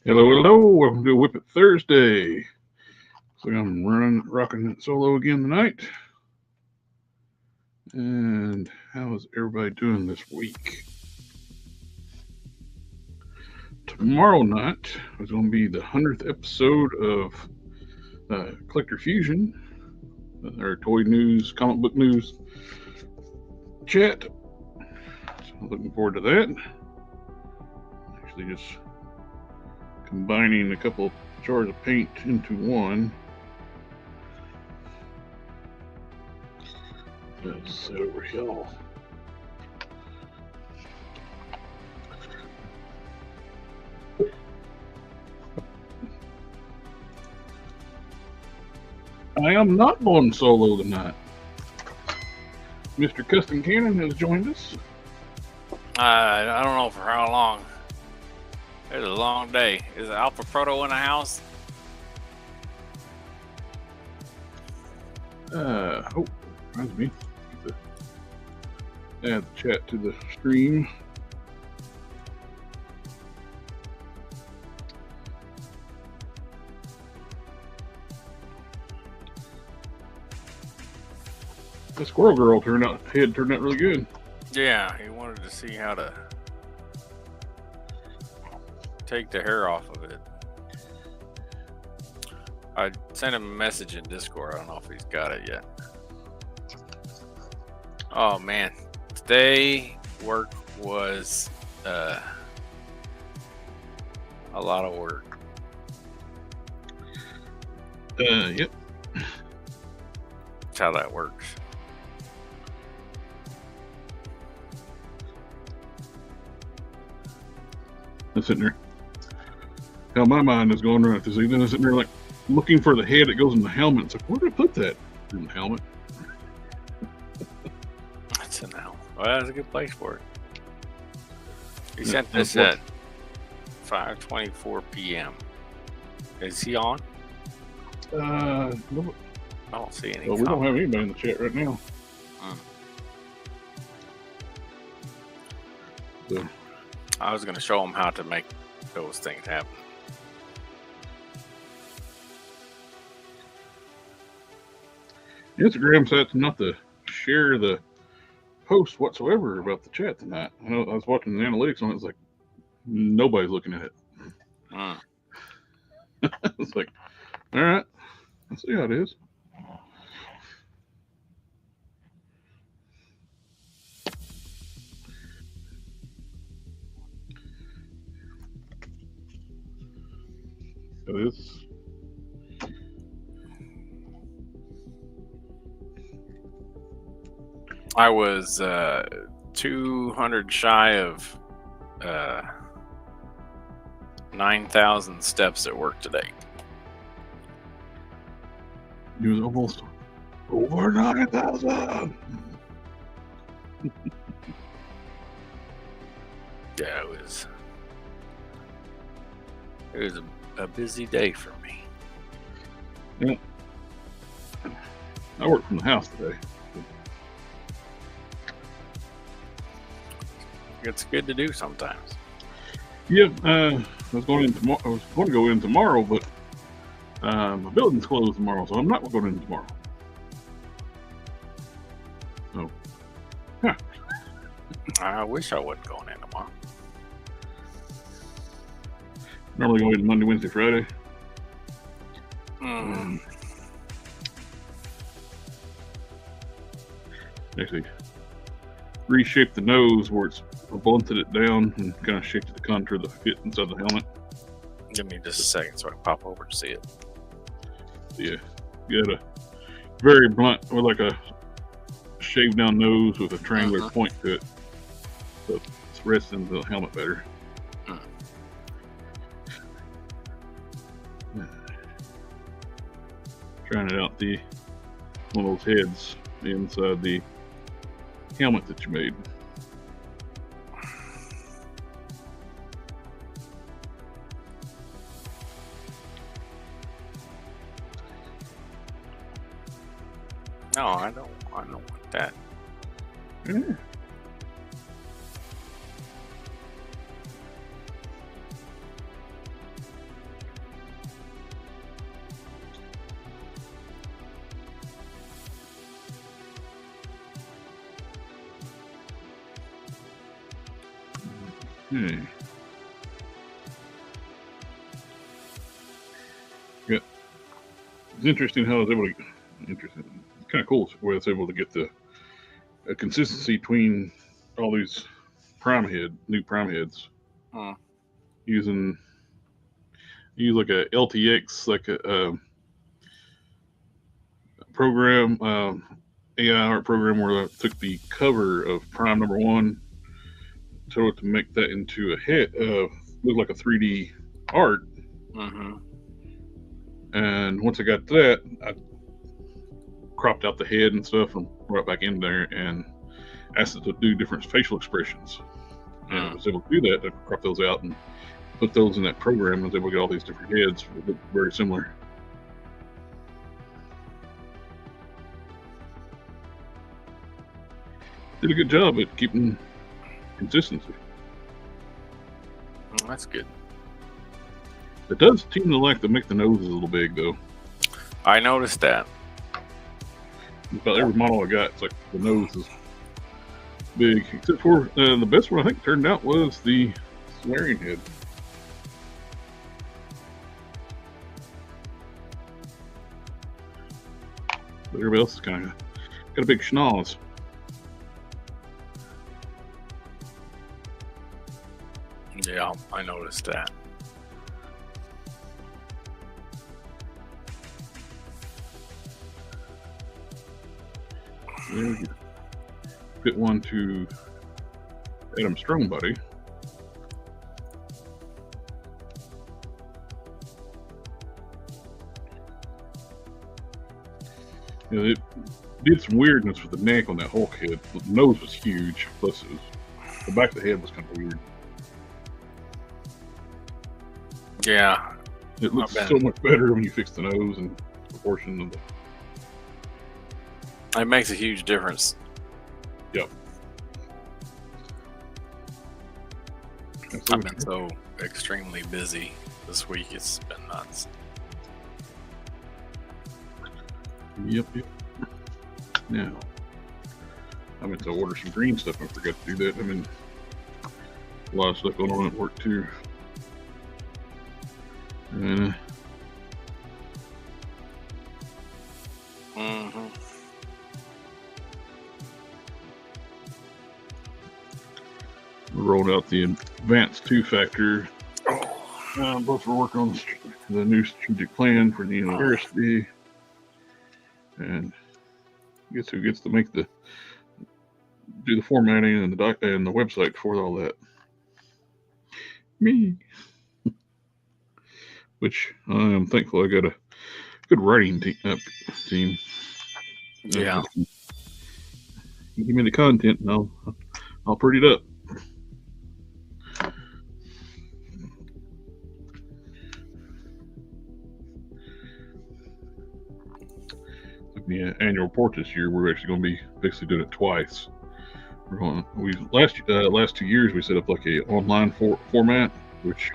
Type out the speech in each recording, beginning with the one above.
Hello, hello. Welcome to Whip It Thursday. So I'm rocking it solo again tonight. And how is everybody doing this week? Tomorrow night is going to be the 100th episode of Collector Fusion, our toy news, comic book news chat. So looking forward to that. Actually, just combining a couple jars of paint into one. Let's set over here. I am not going solo tonight. Mr. Custom Cannon has joined us. I don't know for how long. It's a long day. Is Alpha Proto in the house? Oh, reminds me. Add the chat to the stream. The Squirrel Girl turned out really good. Yeah, he wanted to see how to take the hair off of it. I sent him a message in Discord. I don't know if he's got it yet. Oh man, today work was a lot of work. Yep. That's how that works. I'm sitting there. Hell, my mind is going right this evening. I'm sitting there like looking for the head that goes in the helmet. It's like, where did I put that in the helmet? That's in the helmet. Well, that's a good place for it. He sent this at 5:24 p.m. Is he on? No, I don't see any. well, we don't have anybody in the chat right now. So, I was going to show him how to make those things happen. Instagram said not to share the post whatsoever about the chat tonight. I was watching the analytics on it. It's like nobody's looking at it. It's like, all right, let's see how it is. So this. I was 200 shy of 9,000 steps at work today. It was almost over 9,000. Yeah, it was a busy day for me. Yeah. I worked from the house today. It's good to do sometimes. Yeah, I was going to go in tomorrow, but my building's closed tomorrow, so I'm not going in tomorrow. So, yeah. I wish I wasn't going in tomorrow. Normally go in Monday, Wednesday, Friday. Actually, reshape the nose where it's blunted it down and kind of shaped the contour of the fit inside the helmet. Give me just a second so I can pop over to see it. Yeah, you got a very blunt, or like a shaved down nose with a triangular point to it, so it's resting the helmet better. Trying it out one of those heads inside the helmet that you made. No, I don't want that. Yeah. Okay. Yeah. It's interesting how I was able to. Interesting. It's kind of cool where it's able to get the consistency between all these new prime heads. Use like a LTX, like a program, AI art program where I took the cover of prime number 1, told it to make that into a head, look like a 3D art. And once I got to that, I cropped out the head and stuff and brought it back in there and asked it to do different facial expressions. And I was able to do that. I cropped those out and put those in that program. I was able to get all these different heads that look very similar. Did a good job at keeping consistency. Well, that's good. It does seem to like to make the noses a little big, though. I noticed that. About every model I got, it's like the nose is big, except for the best one I think turned out was the swearing head. But everybody else is kind of got a big schnoz. Yeah, I noticed that. Fit one to Adam Strong Buddy. You know, it did some weirdness with the neck on that Hulk head. The nose was huge, plus it was, the back of the head was kind of weird. Yeah. It looks so much better when you fix the nose and proportion of the. It makes a huge difference. Yep. I've been so extremely busy this week. It's been nuts. Yep. Now, I meant to order some green stuff. I forgot to do that. I mean, a lot of stuff going on at work too. We rolled out the advanced 2-factor. Both were working on the new strategic plan for the university. And guess who gets to do the formatting and the website for all that? Me. Which I am thankful I got a good writing team. Yeah. You give me the content and I'll pretty it up. The annual report this year, we're actually going to be basically doing it twice. Last 2 years we set up like a online format, which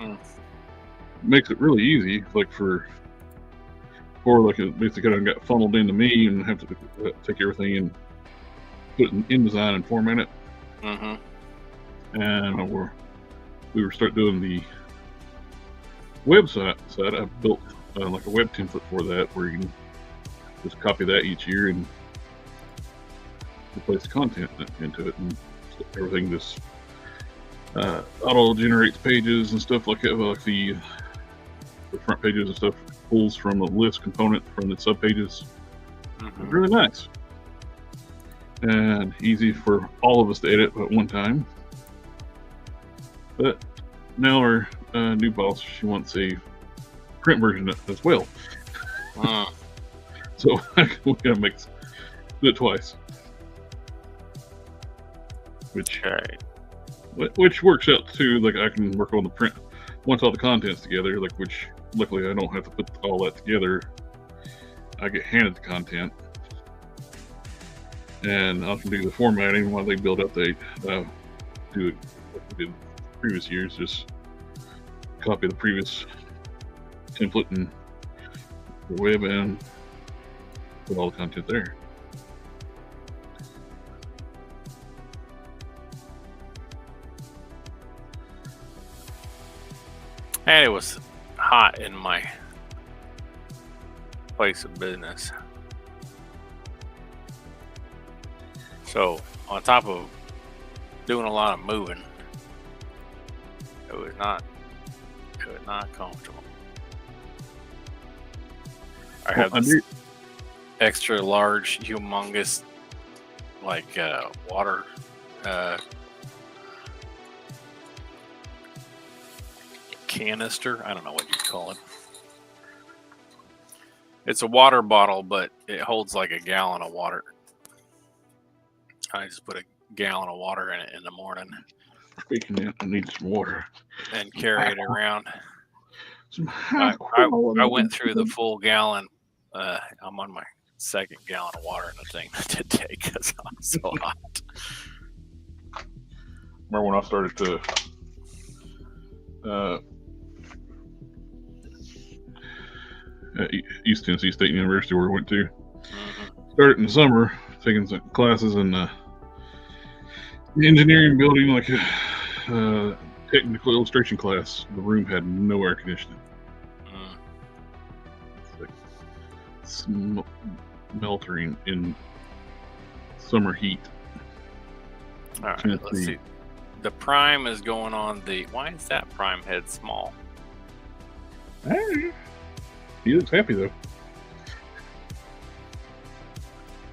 makes it really easy. Like for like it basically kind of got funneled into me and have to take everything and put it in InDesign and format it. And we were start doing the website side. I built like a web template for that where you can just copy that each year and replace the content into it, and everything just auto generates pages and stuff like that. Like the front pages and stuff pulls from the list component from the sub pages. Really nice and easy for all of us to edit at one time. But now our new boss, she wants a print version as well. So we're gonna do it twice, which works out too. Like I can work on the print once all the content's together. Like which luckily I don't have to put all that together. I get handed the content, and I can do the formatting while they build up. They do it like we did previous years. Just copy the previous template and the web and put all the content there. And it was hot in my place of business. So on top of doing a lot of moving, it was not comfortable. I have this extra large, humongous, like water canister. I don't know what you'd call it. It's a water bottle, but it holds like a gallon of water. I just put a gallon of water in it in the morning. Speaking of, I need some water. And carry it around. I went through the full gallon. I'm on my second gallon of water in the thing today because I'm so hot. Remember when I started to at East Tennessee State University, where I went to. Started in the summer, taking some classes in the engineering building, like a technical illustration class. The room had no air conditioning. It's like smeltering in summer heat. All right, let's see. The prime is going on the. Why is that prime head small? Hey, he looks happy though.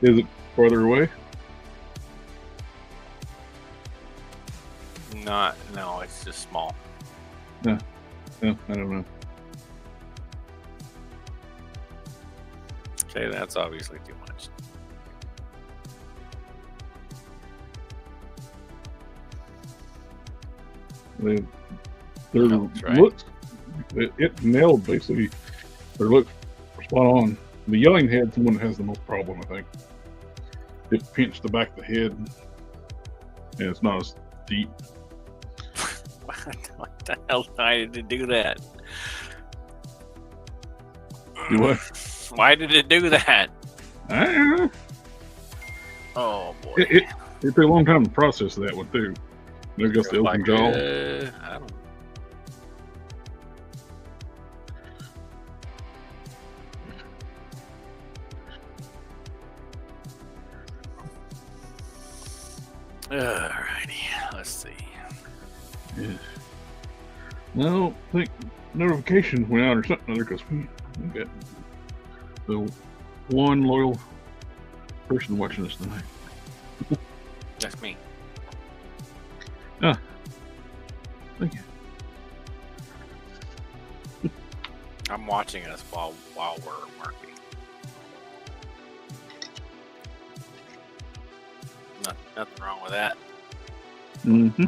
Is it farther away? No, it's just small. No, I don't know. Okay, that's obviously too much. It nailed basically, or looked spot on. The yelling head's the one that has the most problem, I think. It pinched the back of the head, and it's not as deep. What the hell? Why did it do that? Do what? Why did it do that? I don't know. Oh boy! It took a long time to process that one too. There goes the open jaw. I don't. Alrighty, let's see. Yeah. Well, I think notifications went out or something other because we got the one loyal person watching us tonight. That's me. Ah, thank you. I'm watching us while we're working. Nothing wrong with that. Mm-hmm.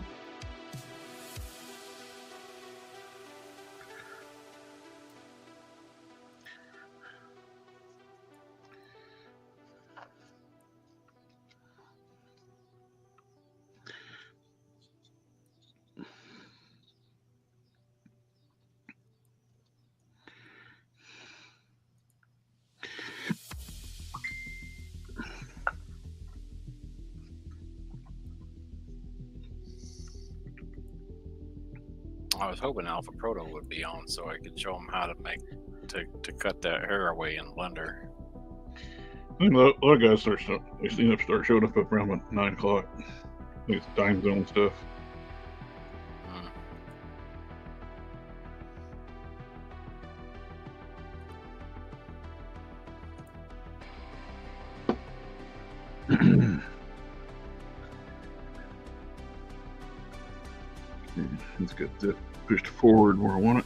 I was hoping Alpha Proto would be on so I could show him how to to cut that hair away in Blender. I think a lot of guys start showing up around 9 o'clock. I think it's time zone stuff. Let's get that pushed forward where I want it.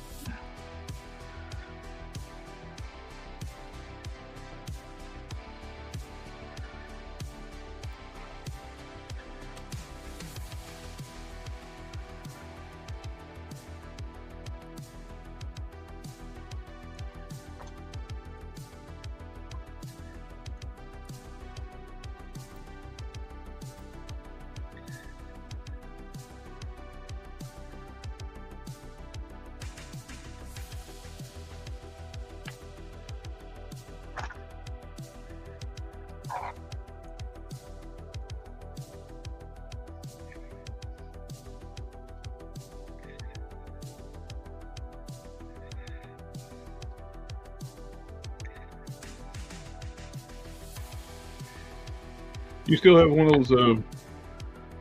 You still have one of those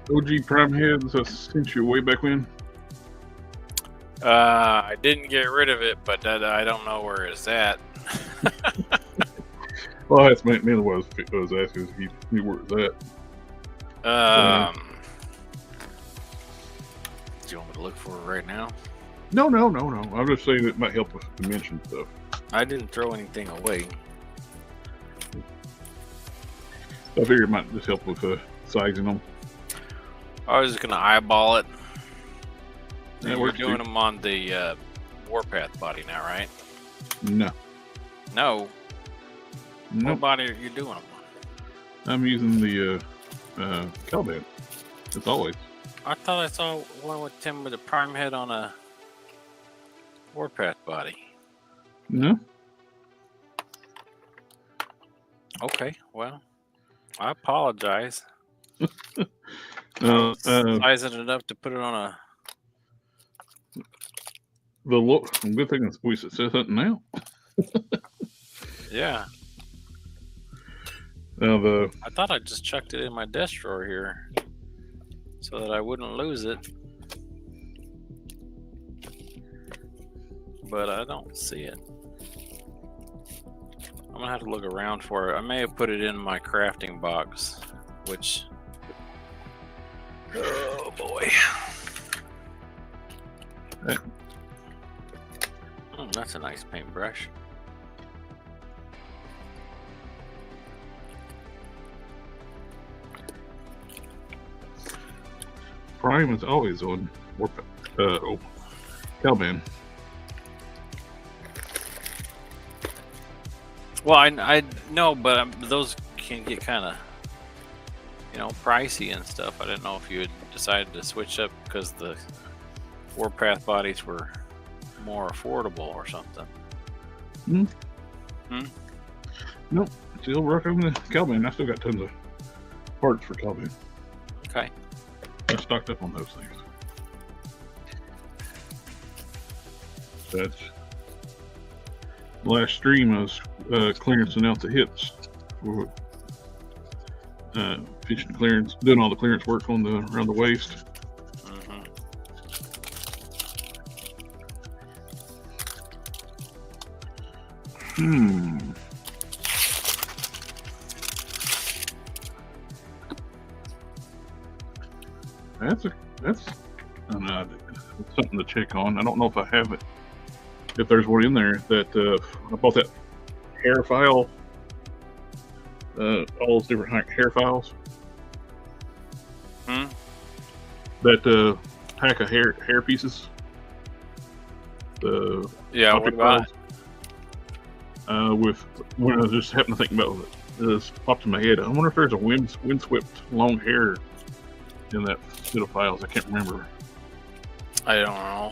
OG prime heads I sent you way back when? I didn't get rid of it, but I don't know where it's at. Well, that's mainly what I was asking if you knew where it's at. Do you want me to look for it right now? No. I'm just saying it might help with dimension stuff. I didn't throw anything away. I figure it might just help with sizing them. I was just gonna eyeball it. That We're works doing too. them on the Warpath body now, right? No. No. Nope. What body are you doing them on? I'm using the Caliban, as always. I thought I saw one with Tim with a prime head on a Warpath body. No. Okay, well, I apologize. Sizing it enough to put it on a. The look. Good thing it's voice that says something now. Yeah. Now I thought I just chucked it in my desk drawer here, so that I wouldn't lose it. But I don't see it. I'm gonna have to look around for it. I may have put it in my crafting box, which. Oh boy. That's a nice paintbrush. Prime is always on Caliban. Well, I know, but those can get kind of, pricey and stuff. I didn't know if you had decided to switch up because the Warpath bodies were more affordable or something. Nope. Still working the Caliban. I still got tons of parts for Caliban. Okay. I stocked up on those things. That's last stream. I was clearancing out the hits for fishing clearance, doing all the clearance work on around the waist. That's something to check on. I don't know if I have it. If there's one in there that I bought that hair file, all those different hair files. That pack of hair pieces. Yeah, what about it? With when I just happened to think about it, this popped in my head. I wonder if there's a windswept long hair in that set of files. I can't remember. I don't know.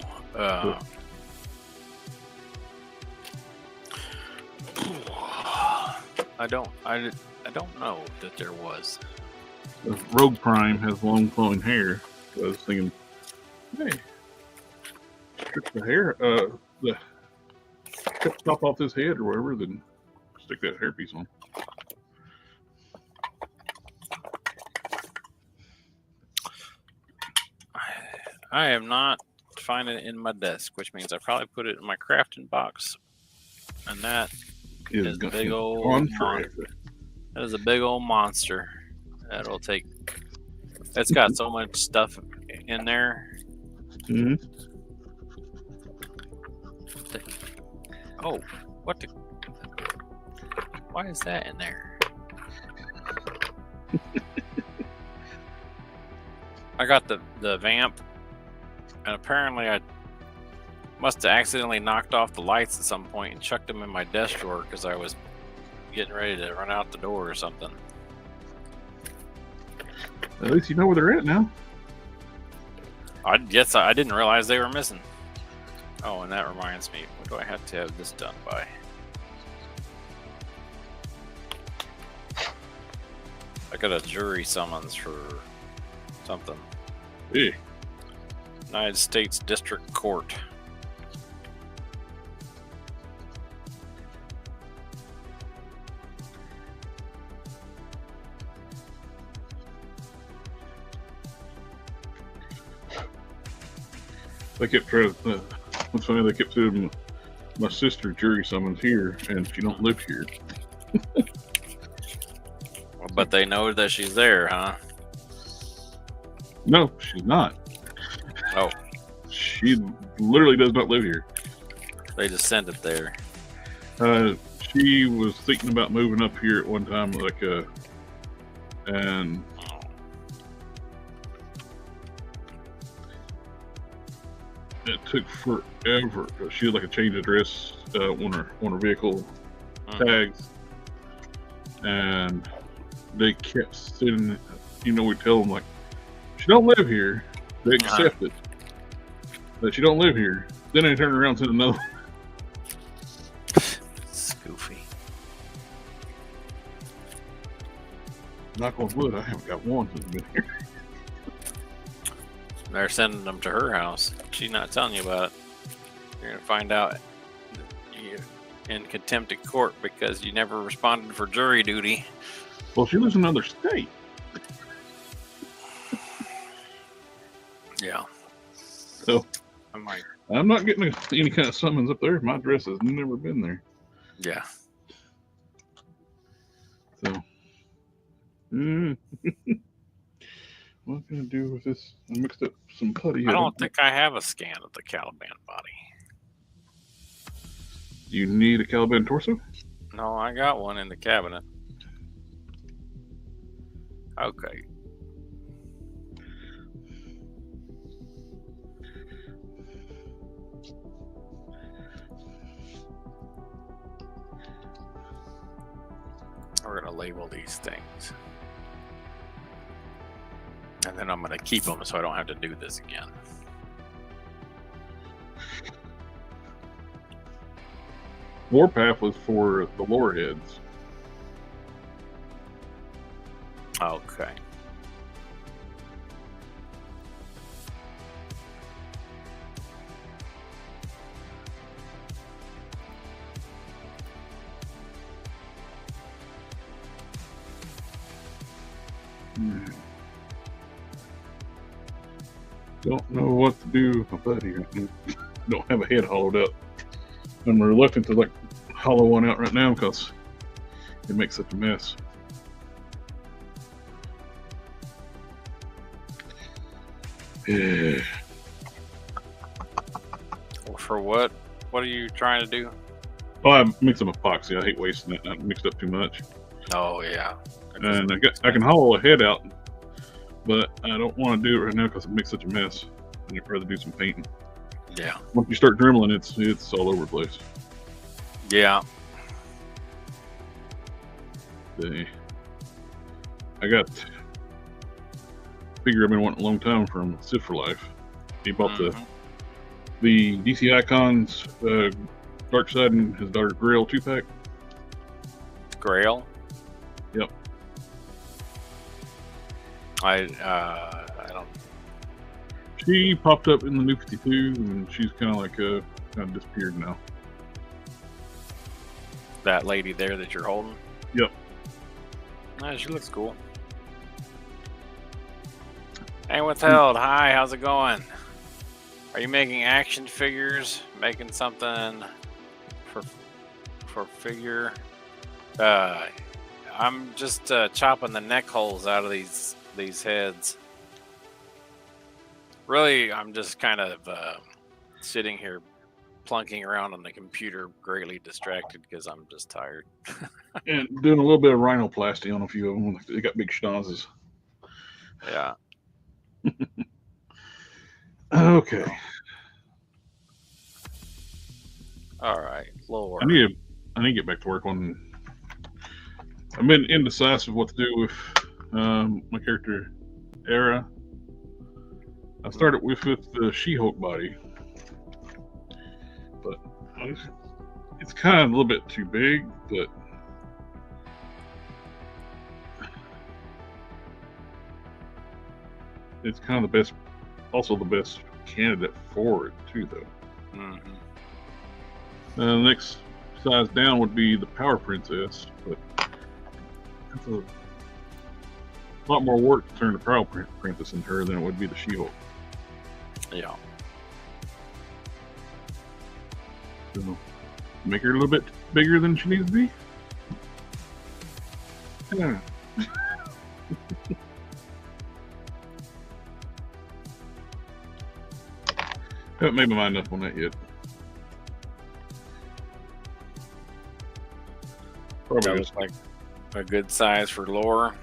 I don't know that there was. Rogue Prime has long flowing hair. So I was thinking, hey, strip the hair, the top off his head or whatever, then stick that hairpiece on. I am not finding it in my desk, which means I probably put it in my crafting box, and that is a big old monster. That is a big old monster. That'll take. It's got so much stuff in there. Oh, what the? Why is that in there? I got the vamp, and apparently I must have accidentally knocked off the lights at some point and chucked them in my desk drawer because I was getting ready to run out the door or something. At least you know where they're at now. I didn't realize they were missing. Oh, and that reminds me, what do I have to have this done by? I got a jury summons for something. Hey. United States District Court. They kept trying to, what's funny, they kept saying my sister jury summons here, and she don't live here. But they know that she's there, huh? No, she's not. Oh. She literally does not live here. They just sent it there. She was thinking about moving up here at one time, and it took forever. She had like a change of address on her vehicle tags, and they kept sending. We tell them like, she don't live here. They accept it that she don't live here. Then they turn around and send another. Goofy. Knock on wood, I haven't got one since I've been here. They're sending them to her house. She's not telling you about it. You're gonna find out you in contempt of court because you never responded for jury duty. Well, she lives in another state. Yeah. So I'm not getting any kind of summons up there. My address has never been there. Yeah. So, what can I do with this? I mixed up some putty. I don't think I have a scan of the Caliban body. You need a Caliban torso? No, I got one in the cabinet. Okay. We're going to label these things. And then I'm going to keep them so I don't have to do this again. Warpath was for the lore heads. Okay. Don't know what to do with my buddy right now. Don't have a head hollowed up. I'm reluctant to hollow one out right now because it makes such a mess. Yeah. For what? What are you trying to do? Well, I mix some epoxy. I hate wasting it. I mixed up too much. Oh yeah. And I can hollow a head out, but I don't want to do it right now because it makes such a mess. And I'd rather do some painting. Yeah. Once you start dremeling, it's all over the place. Yeah. I got figure I've been wanting a long time from Sid for Life. He bought the DC Icons Dark Side and his daughter Grail 2-pack. Grail? Yep. I don't. She popped up in the New 52, and she's kind of disappeared now. That lady there that you're holding? Yep. She looks cool. Hey, Withheld. Hi, how's it going? Are you making action figures? Making something for figure? I'm just chopping the neck holes out of these heads. Really, I'm just kind of sitting here plunking around on the computer, greatly distracted because I'm just tired. And doing a little bit of rhinoplasty on a few of them. They got big schnozzes. Yeah. Okay. All right, Lord. I need to get back to work on. I've been indecisive what to do with my character, Era. I started with the She-Hulk body, but it's kind of a little bit too big, but it's kind of the best, also the best candidate for it too, though. Mm-hmm. The next size down would be the Power Princess, but that's a lot more work to turn the Power Princess into her than it would be the She-Hulk. Yeah. So make her a little bit bigger than she needs to be. Yeah. Haven't made my mind up on that yet. Probably that looks like a good size for Laura.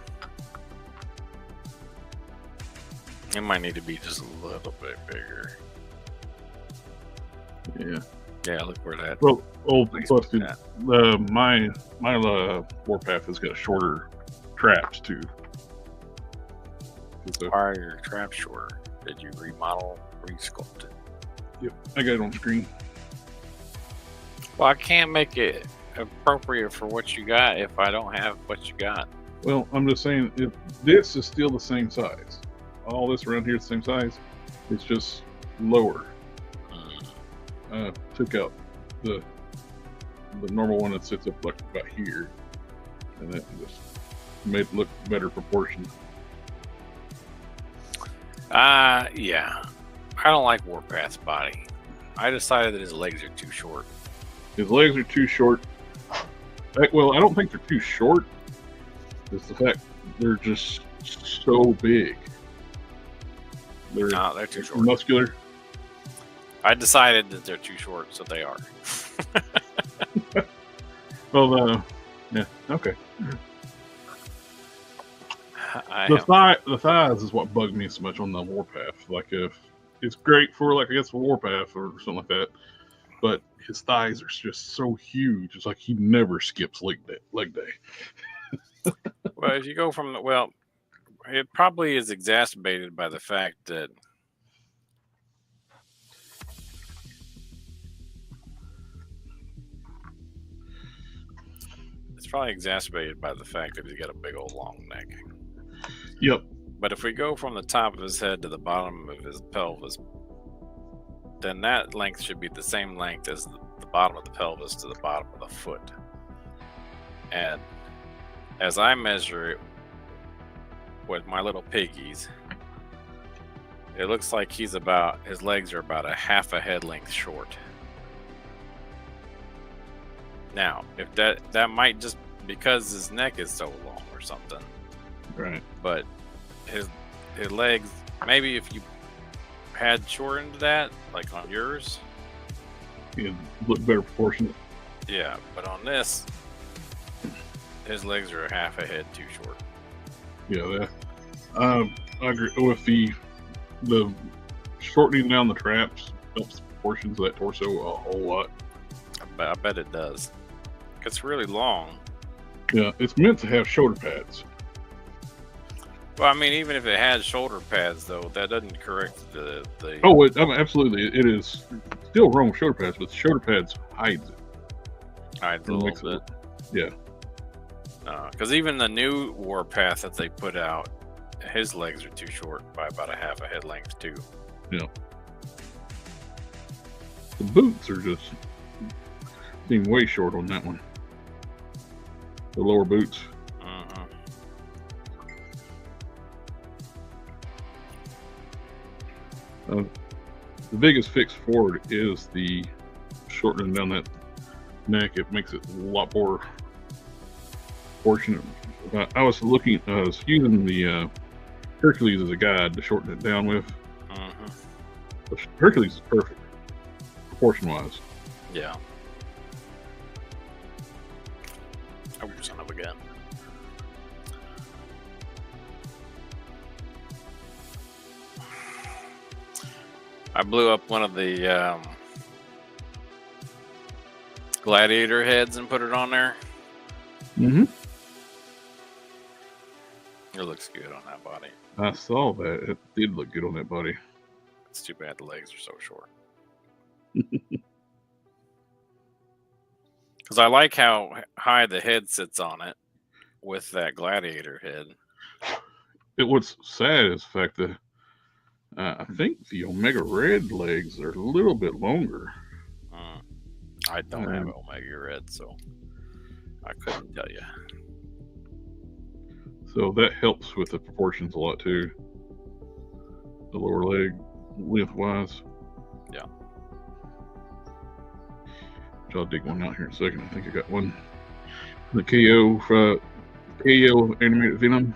It might need to be just a little bit bigger. Yeah. Yeah, look where that. Well, plus my warpath has got shorter traps too. Why are your traps shorter? Did you remodel, resculpt it? Yep, I got it on screen. Well, I can't make it appropriate for what you got if I don't have what you got. Well, I'm just saying, if this is still the same size, all this around here is the same size, it's just lower. Took out the normal one that sits up like about here, and that just made it look better proportion. Yeah. I don't like Warpath's body. I decided that his legs are too short. His legs are too short. Well, I don't think they're too short. It's the fact they're just so big. They're too short. Muscular. I decided that they're too short, so they are. Well, yeah, okay. The thighs is what bugged me so much on the warpath. Like, if it's great for, like, I guess, for warpath or something like that, but his thighs are just so huge. It's like he never skips leg day. Well, if you go from it probably is exacerbated by the fact that he's got a big old long neck. Yep. But if we go from the top of his head to the bottom of his pelvis, then that length should be the same length as the bottom of the pelvis to the bottom of the foot. And as I measure it with my little piggies, it looks like his legs are about a half a head length short. Now, if that might just because his neck is so long or something. Right. But his legs, maybe if you had shortened that, like on yours, it'd look better proportionate. Yeah, but on this, his legs are a half a head too short. Yeah, I agree with the shortening down the traps helps the proportions of that torso a whole lot. I bet it does. It's really long. Yeah, it's meant to have shoulder pads. Well, I mean, even if it has shoulder pads, though, that doesn't correct the. Oh, absolutely, it is still wrong with shoulder pads, but the shoulder pads hides it. Hides a little bit. Yeah. Because even the new Warpath that they put out, his legs are too short by about a half a head length too. Yeah. The boots are just seem way short on that one. The lower boots. The biggest fix for it is the shortening down that neck. It makes it a lot more proportionate. I was using the Hercules as a guide to shorten it down with. The Hercules is perfect, proportion-wise. Yeah. Oh, son of a gun. I blew up one of the gladiator heads and put it on there. Mm-hmm. It looks good on that body. I saw that. It did look good on that body. It's too bad the legs are so short. Because I like how high the head sits on it with that gladiator head. What's sad is the fact that I think the Omega Red legs are a little bit longer. I don't have Omega Red, so I couldn't tell you. So that helps with the proportions a lot too. The lower leg lengthwise. Yeah. I'll dig one out here in a second. I think I got one. The KO animated Venom,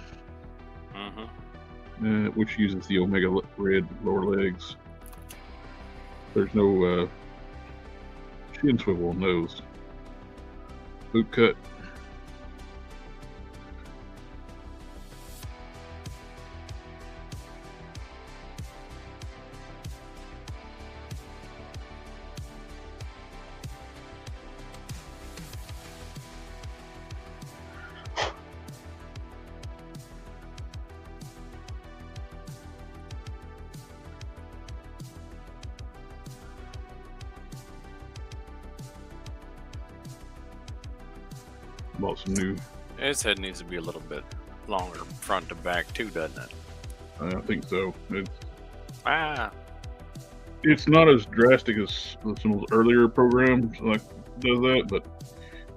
which uses the Omega Red lower legs. There's no chin swivel on those. Boot cut. Bought some new. His head needs to be a little bit longer front to back too, doesn't it? I think so. It's not as drastic as some of those earlier programs like does that, but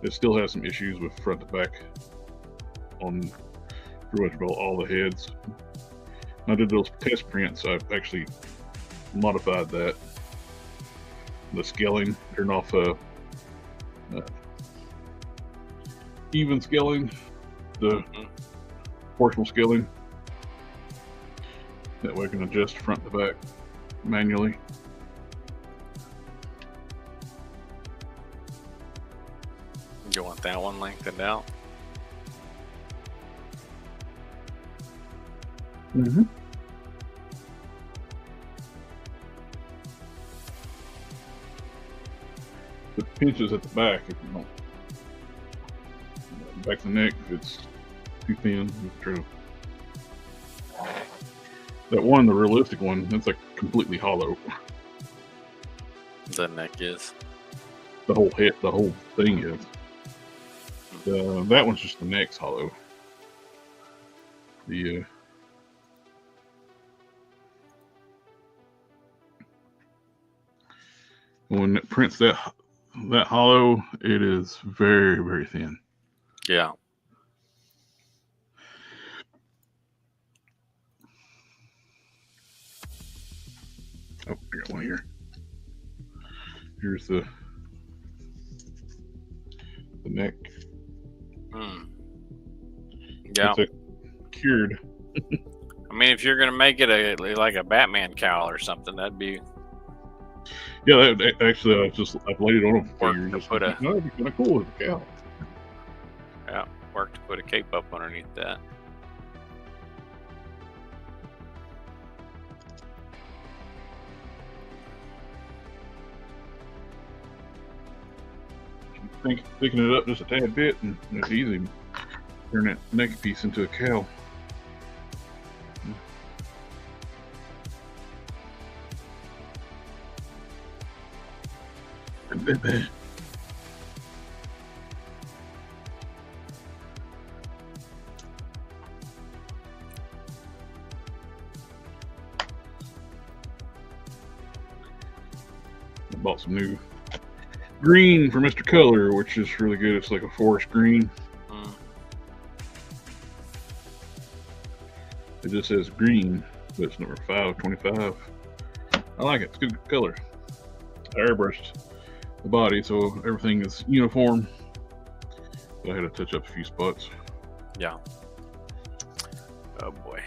it still has some issues with front to back on pretty much all the heads. I did those test prints. I've actually modified that. The scaling, turned off even scaling, the proportional scaling. That way I can adjust front to back manually. You want that one lengthened out? The pinches at the back if you don't. Back of the neck if it's too thin. It's true. That one, the realistic one, that's like completely hollow. The neck is. The whole head, the whole thing is. That one's just the neck's hollow. When it prints that hollow, it is very, very thin. Yeah. Oh, I got one here. Here's the neck. Yeah. It's cured. I mean, if you're gonna make it like a Batman cowl or something, that'd be. Yeah, actually, I've laid it on a figure. That'd be kind of cool with a cowl. Yeah, work to put a cape up underneath that. Picking it up just a tad bit, and it's easy. Turn that neck piece into a cowl. I bought some new green for Mr. Color, which is really good. It's like a forest green. It just says green, but it's number 525. I like it. It's good color. I airbrushed the body so everything is uniform. But I had to touch up a few spots. Yeah. Oh boy.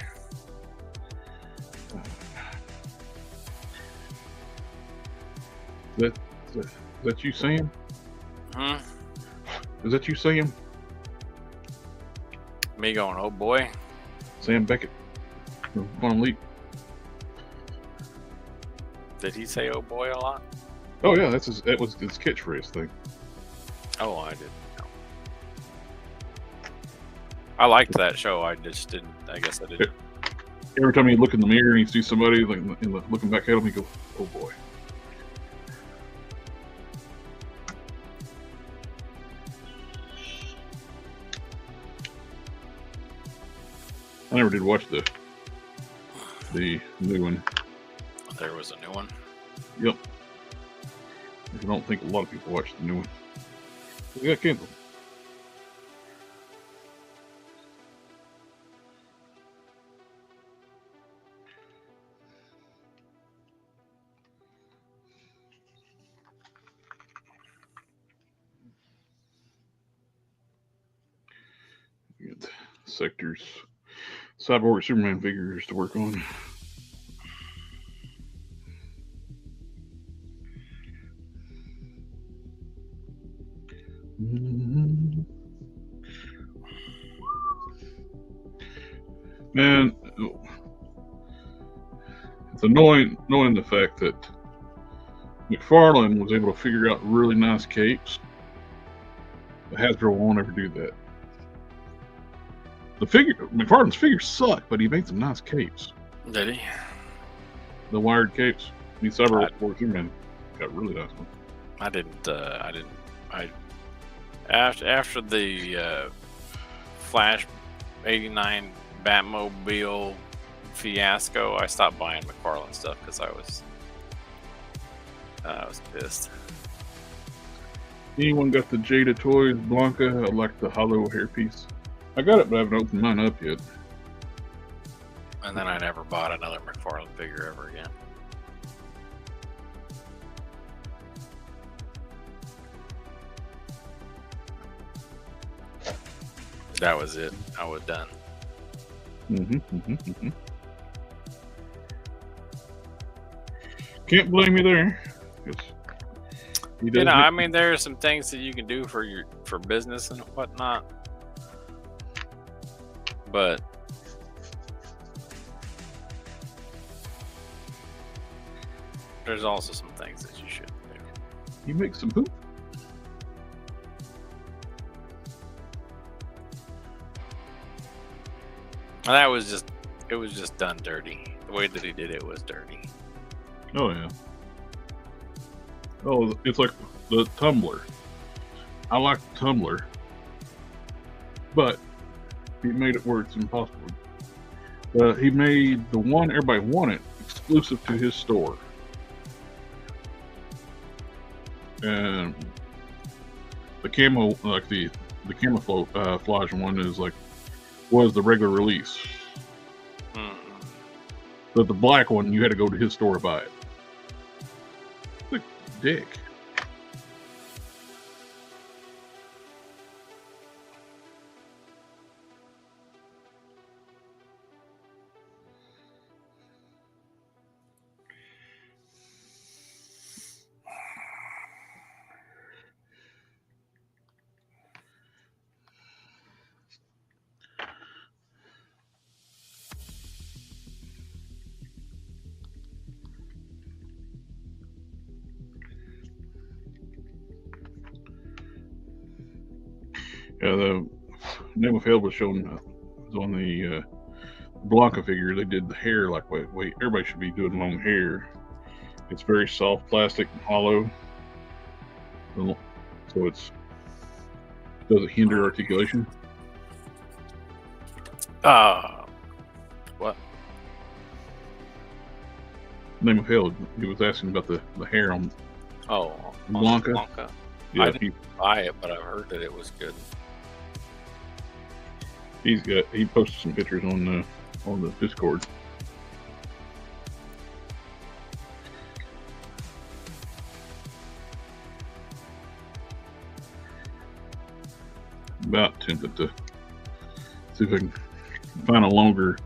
Is that you, Sam? Is that you, Sam? Me going, oh boy. Sam Beckett from Quantum Leap. Did he say oh boy a lot? Oh yeah, that was his catchphrase thing. Oh, I didn't know. I liked that show. I just didn't. I guess I didn't. Every time you look in the mirror and you see somebody like looking back at him, you go, "Oh boy." I never did watch the new one. There was a new one. Yep. I don't think a lot of people watch the new one. We got canceled. sectors. Cyborg Superman figures to work on. Man, it's annoying knowing the fact that McFarlane was able to figure out really nice capes. But Hasbro won't ever do that. McFarlane's figures suck, but he made some nice capes. Did he? The wired capes. These Cyborg Superman got really nice ones. After the Flash 89 Batmobile fiasco, I stopped buying McFarlane stuff because I was pissed. Anyone got the Jada Toys Blanca? I like the hollow hairpiece. I got it, but I haven't opened mine up yet. And then I never bought another McFarlane figure ever again. That was it. I was done. Can't blame you there. I mean, there are some things that you can do for business and whatnot, but there's also some things that you shouldn't do. You make some poop. And it was just done dirty. The way that he did it was dirty. Oh yeah. Oh, it's like the tumbler. I like the tumbler, but he made it where it's impossible. He made the one everybody wanted exclusive to his store, and the camo, like the camouflage one, was the regular release. But the black one, you had to go to his store to buy it. Look, dick. Yeah, the name of Hell was shown was on the Blanca figure. They did the hair like wait, everybody should be doing long hair. It's very soft plastic and hollow, so doesn't hinder articulation. What? Name of Hell. He was asking about the hair on. Blanca. Yeah, I didn't buy it, but I've heard that it was good. He posted some pictures on the Discord. About tempted to see if I can find a longer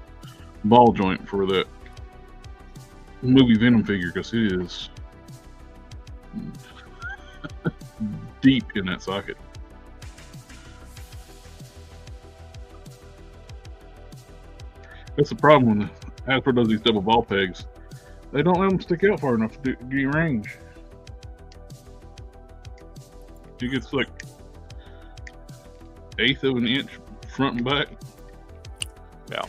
ball joint for that movie Venom figure, because it is deep in that socket. That's the problem when Hasbro does these double ball pegs. They don't let them stick out far enough to give you range. It gets like 1/8 of an inch front and back. Yeah.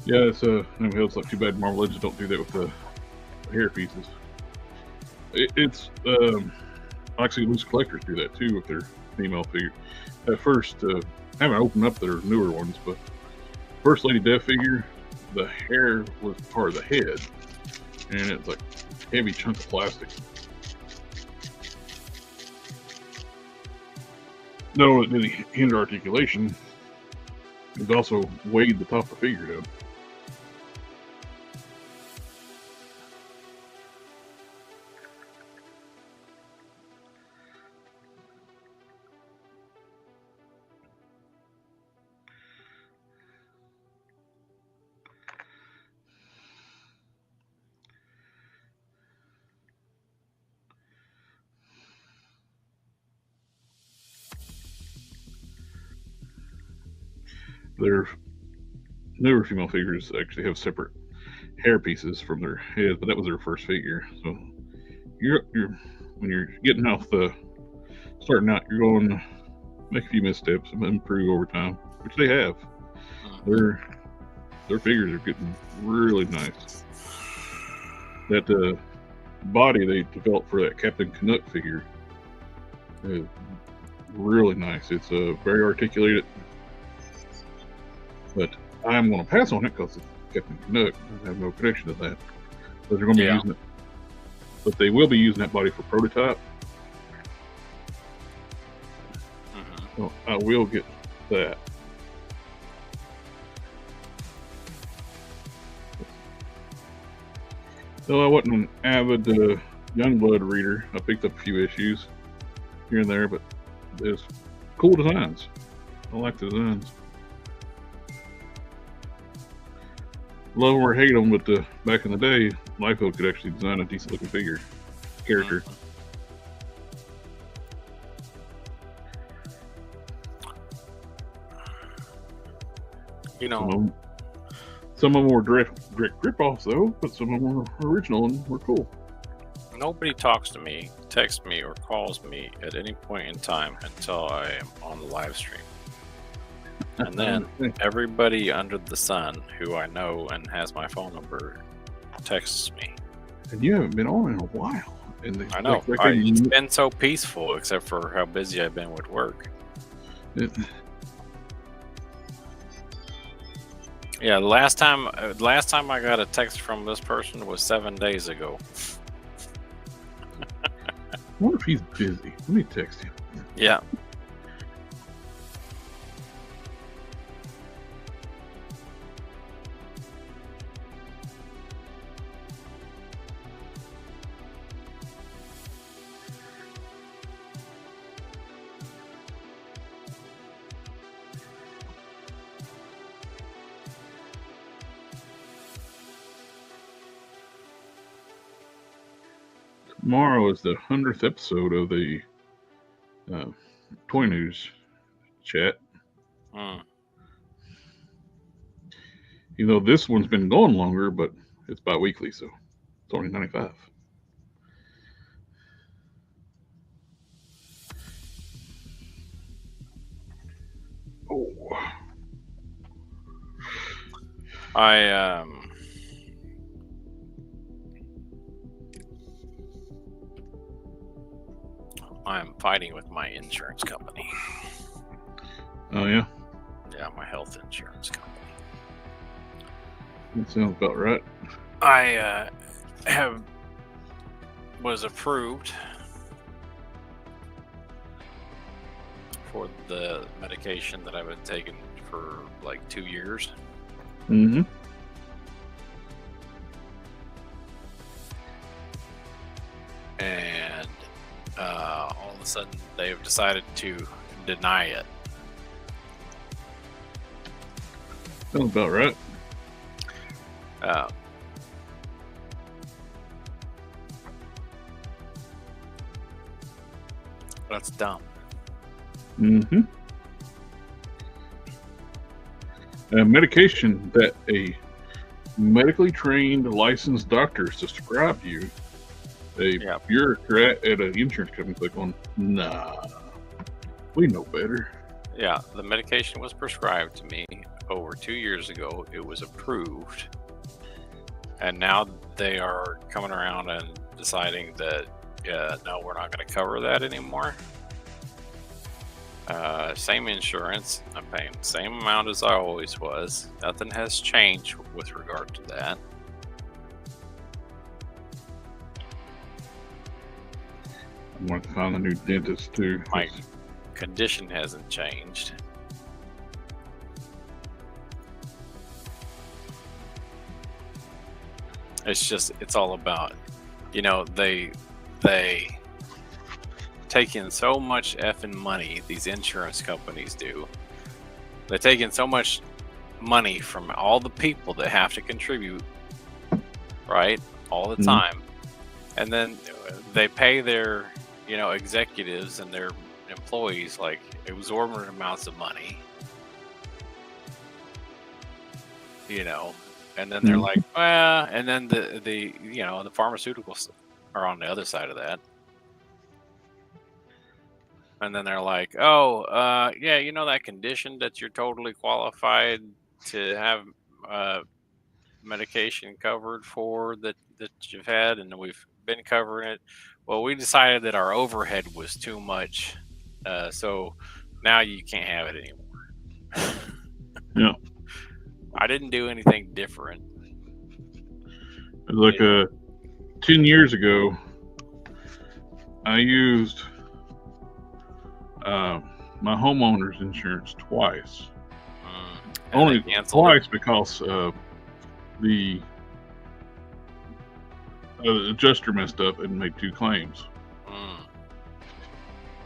Yeah, it's like too bad Marvel Legends don't do that with the hair pieces. It's actually loose collectors do that too with their female figure. At first, I haven't opened up their newer ones, but first Lady Death figure, the hair was part of the head, and it's like a heavy chunk of plastic. not only did he hinder articulation, it also weighed the top of the figure down. Their newer female figures actually have separate hair pieces from their heads, but that was their first figure. So you're when you're getting off the starting out, you're going to make a few missteps and improve over time, which they have. Their figures are getting really nice. That body they developed for that Captain Canuck figure is really nice. It's very articulated, but I'm going to pass on it because it's Captain Canuck. I have no connection to that. But they're going to be using it. But they will be using that body for prototype. So I will get that. Though I wasn't an avid Youngblood reader, I picked up a few issues here and there, but there's cool designs. I like the designs. Love or hate them, but back in the day, Liefeld could actually design a decent looking character. You know, some of them were direct rip-offs though, but some of them were original and were cool. Nobody talks to me, texts me, or calls me at any point in time until I am on the live stream. And then everybody under the sun who I know and has my phone number texts me. And you haven't been on in a while. I know. It's been so peaceful, except for how busy I've been with work. Yeah, last time I got a text from this person was 7 days ago. I wonder if he's busy. Let me text him. Yeah. Tomorrow is the 100th episode of the Toy News chat. You know, this one's been going longer, but it's bi-weekly, so it's only 95. Oh. I'm fighting with my insurance company. Oh, yeah? Yeah, my health insurance company. That sounds about right. I was approved for the medication that I've been taking for like 2 years. Mm-hmm. And all of a sudden they've decided to deny it. Sounds about right. That's dumb. Mm-hmm. Medication that a medically trained licensed doctor prescribed you, a bureaucrat at an insurance company click on, nah, we know better. Yeah, the medication was prescribed to me over 2 years ago. It was approved. And now they are coming around and deciding that, no, we're not going to cover that anymore. Same insurance. I'm paying the same amount as I always was. Nothing has changed with regard to that. I want to find a new dentist too. My condition hasn't changed. It's all about, they take in so much effing money, these insurance companies do. They take in so much money from all the people that have to contribute, right? All the time. And then they pay their, executives and their employees like exorbitant amounts of money, and then they're like, well, and then the pharmaceuticals are on the other side of that. And then they're like, oh, yeah, that condition that you're totally qualified to have medication covered for that you've had, and we've been covering it. Well, we decided that our overhead was too much, so now you can't have it anymore. Yeah. I didn't do anything different. Like 10 years ago, I used my homeowner's insurance twice. Only twice because the adjuster messed up and made 2 claims.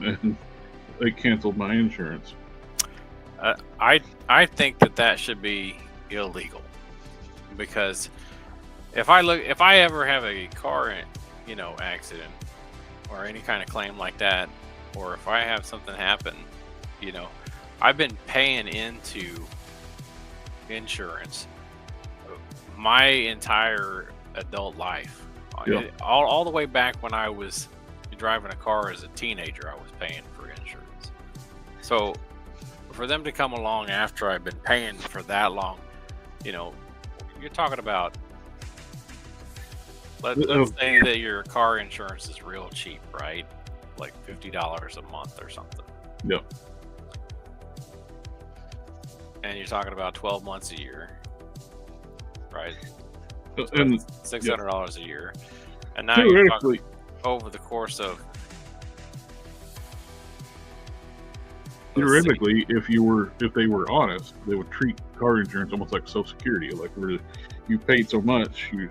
And they canceled my insurance. I think that should be illegal, because if I ever have a car accident or any kind of claim like that, or if I have something happen, I've been paying into insurance my entire adult life. Yeah. All the way back when I was driving a car as a teenager, I was paying for insurance. So for them to come along after I've been paying for that long, you're talking about, let's say that your car insurance is real cheap, right? Like $50 a month or something. Yeah. And you're talking about 12 months a year, right? And $600 a year. And now you're talking over the course of, theoretically, if they were honest, they would treat car insurance almost like Social Security. Like, where you paid so much, you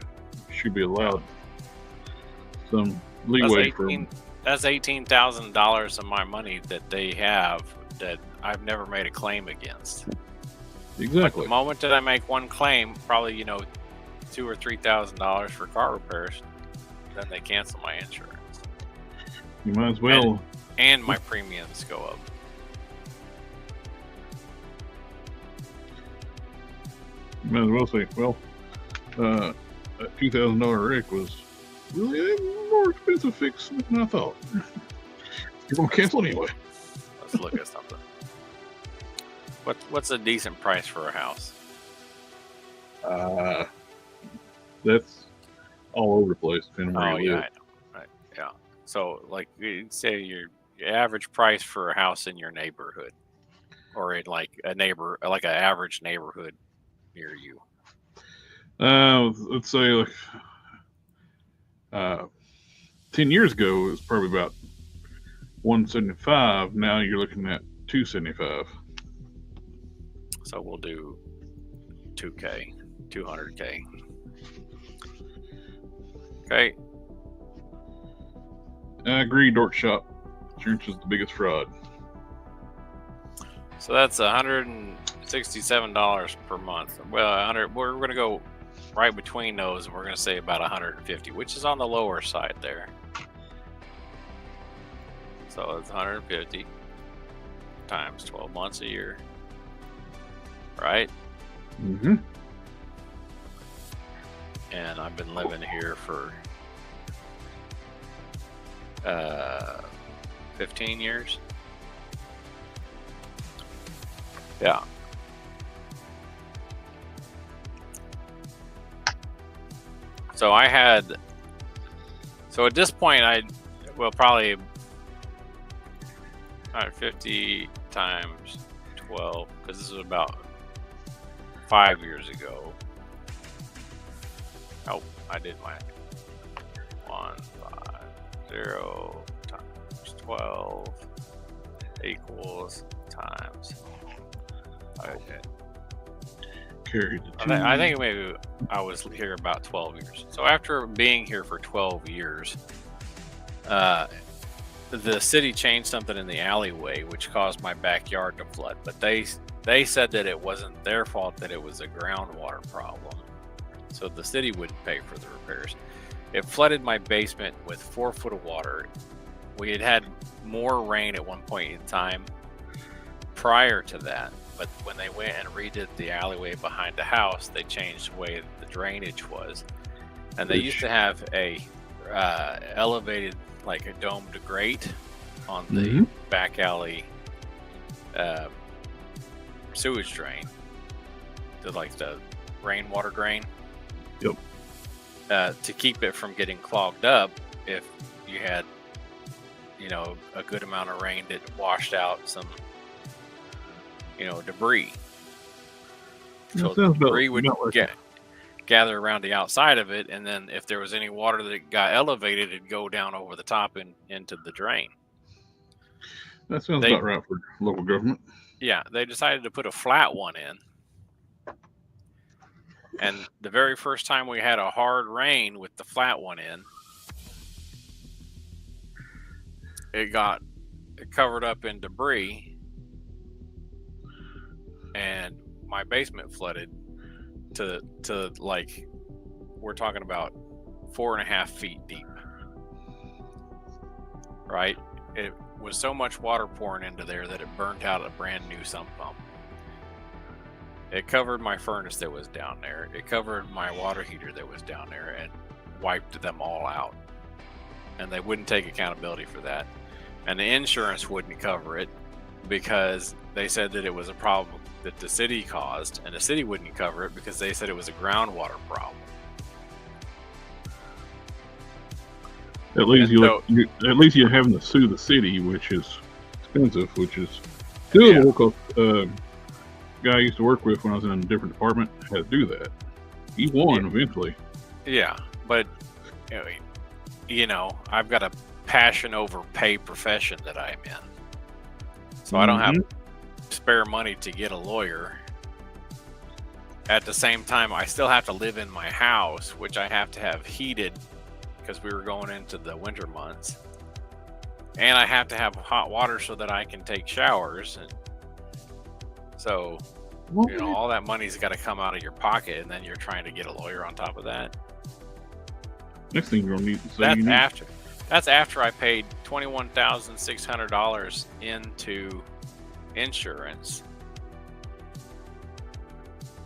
should be allowed some leeway from. That's $18,000 of my money that they have that I've never made a claim against. Exactly. Like the moment that I make one claim, probably $2,000 or $3,000 for car repairs, then they cancel my insurance. You might as well. And my premiums go up. You might as well say, well, that $2,000 wreck was really a more expensive fix than I thought. You're going to cancel anyway. Let's look at something. What's a decent price for a house? That's all over the place. Depending Oh, where you yeah, live. I know. Right. Yeah. So, like, you'd say your average price for a house in your neighborhood, or in like an average neighborhood near you. Let's say 10 years ago it was probably about $175. Now you're looking at $275. So we'll do $200K. Okay. I agree, Dork Shop. Insurance is the biggest fraud. So that's $167 per month. Well, we're going to go right between those, and we're going to say about $150, which is on the lower side there. So it's $150 times 12 months a year, right? Mm-hmm. And I've been living here for 15 years. Yeah. So at this point, probably 150 times 12, because this was about 5 years ago. Oh, I did my 150 times 12 equals times. Okay. Carry the 2. I think maybe I was here about 12 years. So after being here for 12 years, the city changed something in the alleyway, which caused my backyard to flood. But they said that it wasn't their fault, that it was a groundwater problem. So the city wouldn't pay for the repairs. It flooded my basement with 4 foot of water. We had had more rain at one point in time prior to that, but when they went and redid the alleyway behind the house, they changed the way the drainage was. And they used to have a elevated, like a domed grate on the back alley sewage drain, like the rainwater drain. Yep. To keep it from getting clogged up if you had, a good amount of rain that washed out some, debris. So the debris would gather around the outside of it, and then if there was any water that got elevated, it'd go down over the top and into the drain. That sounds about right for local government. Yeah, they decided to put a flat one in. And the very first time we had a hard rain with the flat one in, it got covered up in debris, and my basement flooded to like, we're talking about 4.5 feet deep. Right? It was so much water pouring into there that it burnt out a brand new sump pump. It covered my furnace that was down there. It covered my water heater that was down there and wiped them all out. And they wouldn't take accountability for that. And the insurance wouldn't cover it because they said that it was a problem that the city caused, and the city wouldn't cover it because they said it was a groundwater problem. At least you're having to sue the city, which is expensive, which is doable because guy I used to work with when I was in a different department had to do that. He won eventually. Yeah, but I've got a passion over pay profession that I'm in, so I don't have spare money to get a lawyer. At the same time, I still have to live in my house, which I have to have heated because we were going into the winter months, and I have to have hot water so that I can take showers. And so, all that money's got to come out of your pocket, and then you're trying to get a lawyer on top of that. Next thing you're gonna need to that's after I paid $21,600 into insurance,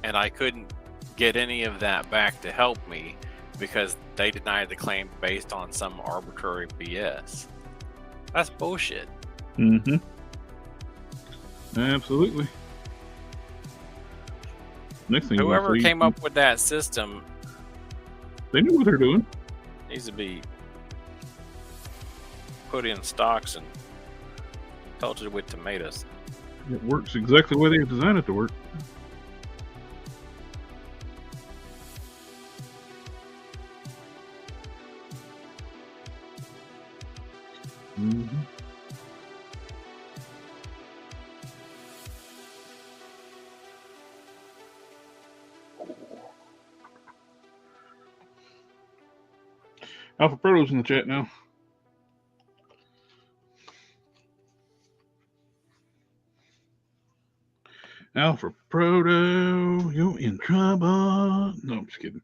and I couldn't get any of that back to help me because they denied the claim based on some arbitrary BS. That's bullshit. Absolutely. Next thing, whoever came up with that system, they knew what they're doing. Needs to be put in stocks and pelted with tomatoes. It works exactly the way they designed it to work. Alpha Proto's in the chat now. Alpha Proto, you're in trouble. No, I'm just kidding.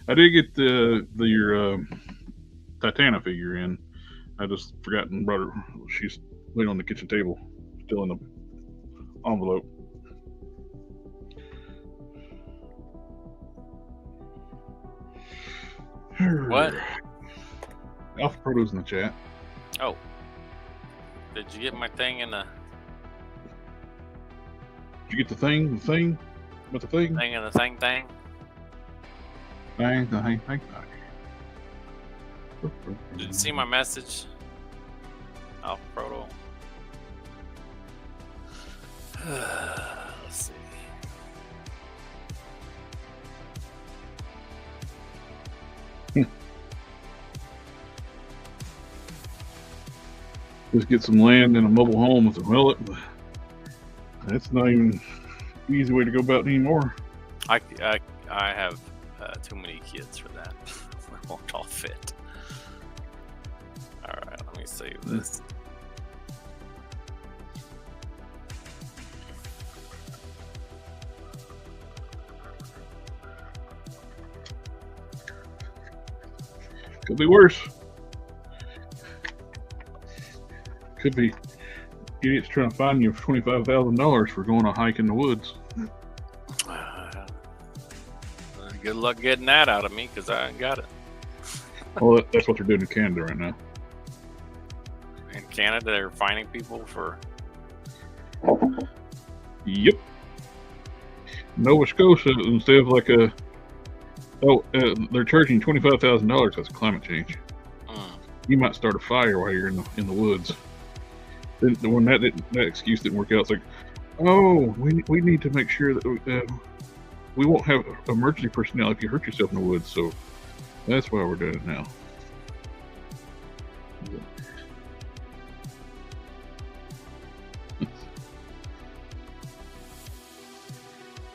I did get your Titana figure in. I just forgot and brought her. She's laying on the kitchen table, still in the envelope. What? Alpha Proto's in the chat. Oh. Did you get my thing in the... Did you get the thing? The thing? What the thing? Thing in the thing? Thing. Did you see my message? Alpha Proto. Let's see. just get some land and a mobile home with a mullet. That's not even an easy way to go about it anymore. I have too many kids for that. It won't all fit. All right, let me save this. Could be worse. Could be idiots trying to find you for $25,000 for going a hike in the woods. Good luck getting that out of me, because I ain't got it. Well, that's what they're doing in Canada right now. In Canada, they're finding people for... Yep. Nova Scotia, instead of like a... Oh, they're charging $25,000. That's climate change. You might start a fire while you're in the woods. Then when that excuse didn't work out, it's like, oh, we need to make sure that we won't have emergency personnel if you hurt yourself in the woods. So that's why we're doing it now.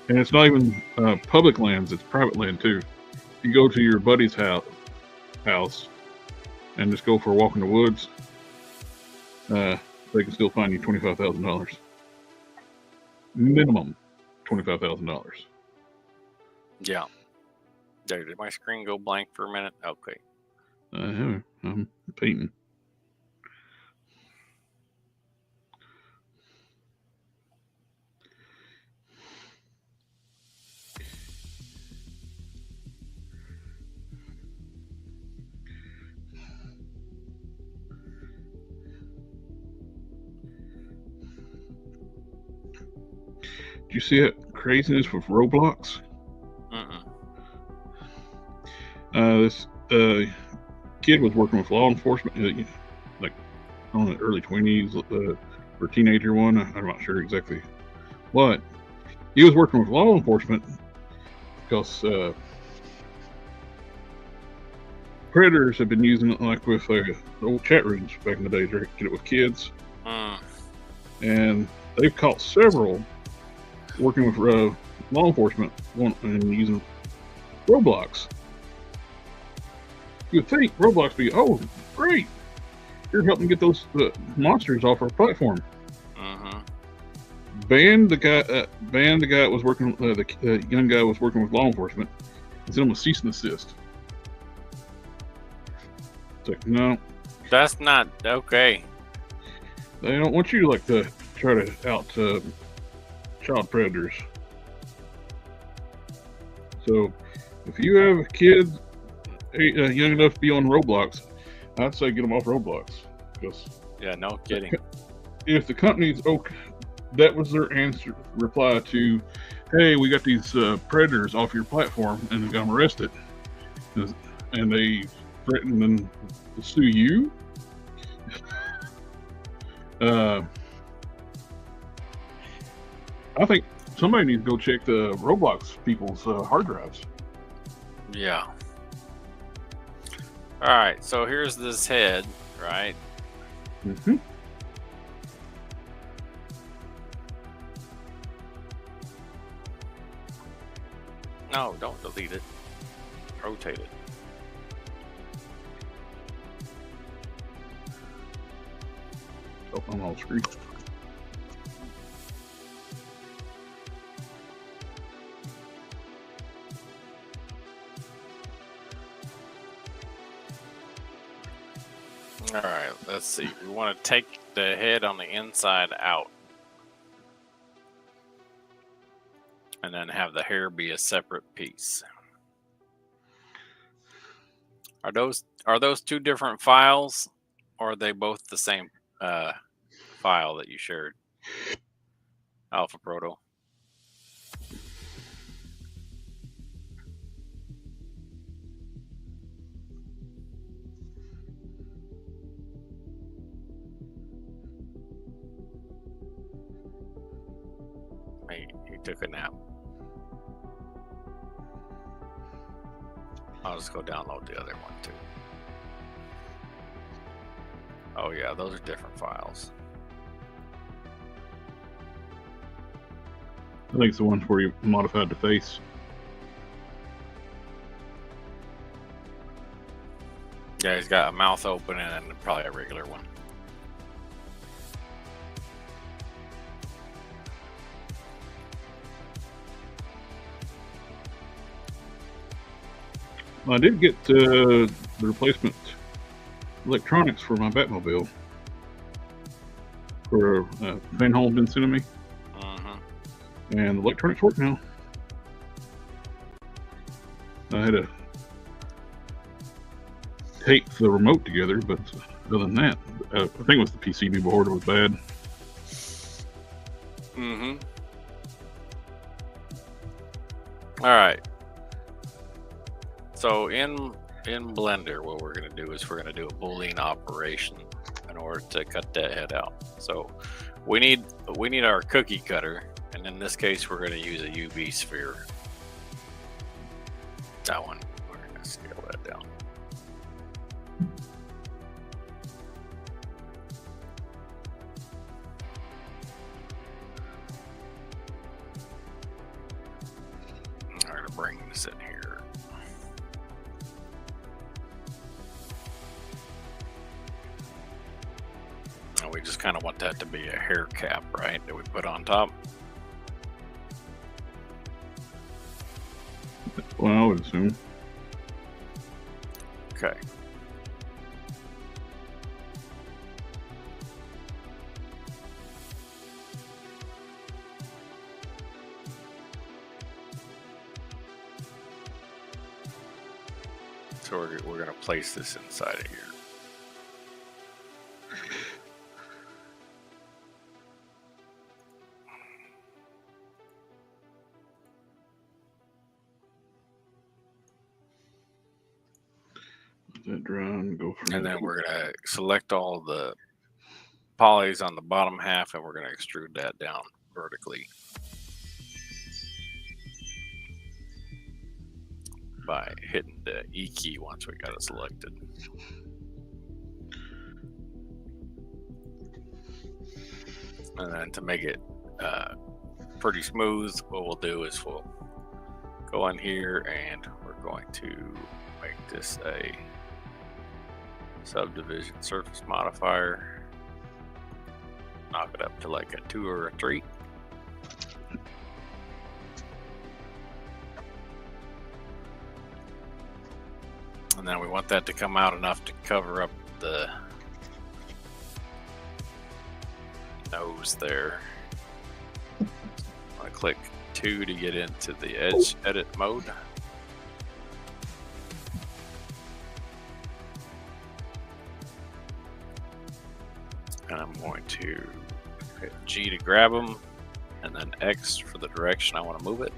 And it's not even public lands; it's private land too. If you go to your buddy's house and just go for a walk in the woods, they can still fine you $25,000. Minimum $25,000. Yeah. Did my screen go blank for a minute? Okay. I'm painting. Did you see that craziness with Roblox? This kid was working with law enforcement, like on the early 20s, or teenager one. I'm not sure exactly what. He was working with law enforcement because predators have been using it like with old chat rooms back in the day to get it with kids. And they've caught several working with law enforcement and using Roblox. You would think Roblox be, oh, great, you're helping get those monsters off our platform. Banned the guy that was working, the young guy was working with law enforcement, and sent him a cease and desist. It's like, no, that's not okay. They don't want you to try to out child predators. So if you have kids young enough to be on Roblox, I'd say get them off Roblox. Because no kidding. If the company's that was their reply to, hey, we got these predators off your platform and got them arrested, and they threatened to sue you. I think somebody needs to go check the Roblox people's hard drives. Yeah. All right, so here's this head, right? No, don't delete it. Rotate it. Oh, I'm on screen. All right, let's see. We want to take the head on the inside out. And then have the hair be a separate piece. Are those two different files, or are they both the same file that you shared? Alpha Proto. He took a nap. I'll just go download the other one too. Oh yeah, those are different files. I think it's the ones where you modified the face. Yeah, he's got a mouth open and then probably a regular one. Well, I did get the replacement electronics for my Batmobile. For Van Hall been sending me. And the electronics work now. I had to tape the remote together, but other than that, I think it was the PCB board that was bad. All right. So in Blender, what we're going to do is we're going to do a Boolean operation in order to cut that head out. So we need our cookie cutter, and in this case, we're going to use a UV sphere. That one, we're going to scale that down. I'm going to bring this in here. And we just kind of want that to be a hair cap, right, that we put on top. Well, I would assume. Okay. So we're going to place this inside of here. That dry and go from And then we're going to select all the polys on the bottom half, and we're going to extrude that down vertically by hitting the E key once we got it selected. And then to make it pretty smooth, what we'll do is we'll go in here and we're going to make this a subdivision surface modifier. Knock it up to like a 2 or a 3. And then we want that to come out enough to cover up the nose there. I click 2 to get into the edge edit mode. And I'm going to hit G to grab them, and then X for the direction I want to move it.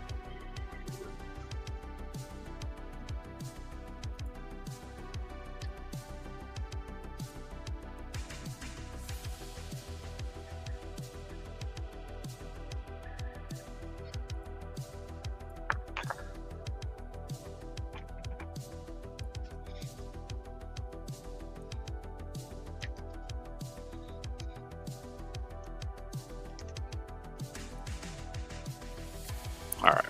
All right.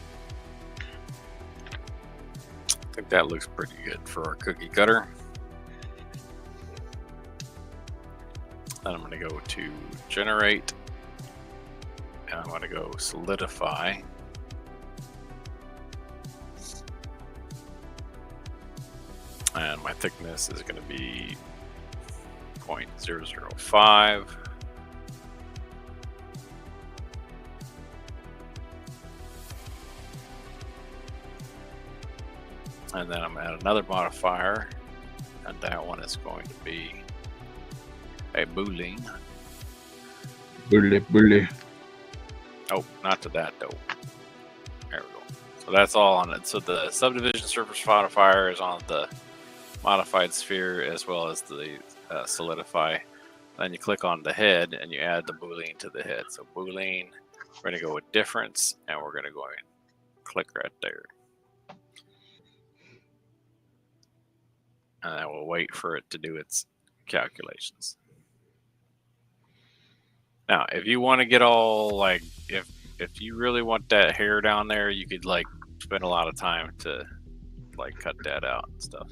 I think that looks pretty good for our cookie cutter. Then I'm going to go to generate, and I'm going to go solidify. And my thickness is going to be 0.005. And then I'm going to add another modifier, and that one is going to be a boolean. Bully. Oh, not to that though. There we go. So that's all on it. So the subdivision surface modifier is on the modified sphere as well as the solidify. Then you click on the head and you add the boolean to the head. So boolean, we're going to go with difference, and we're going to go and click right there. And then we'll wait for it to do its calculations. Now, if you want to get all like, if you really want that hair down there, you could like spend a lot of time to like cut that out and stuff.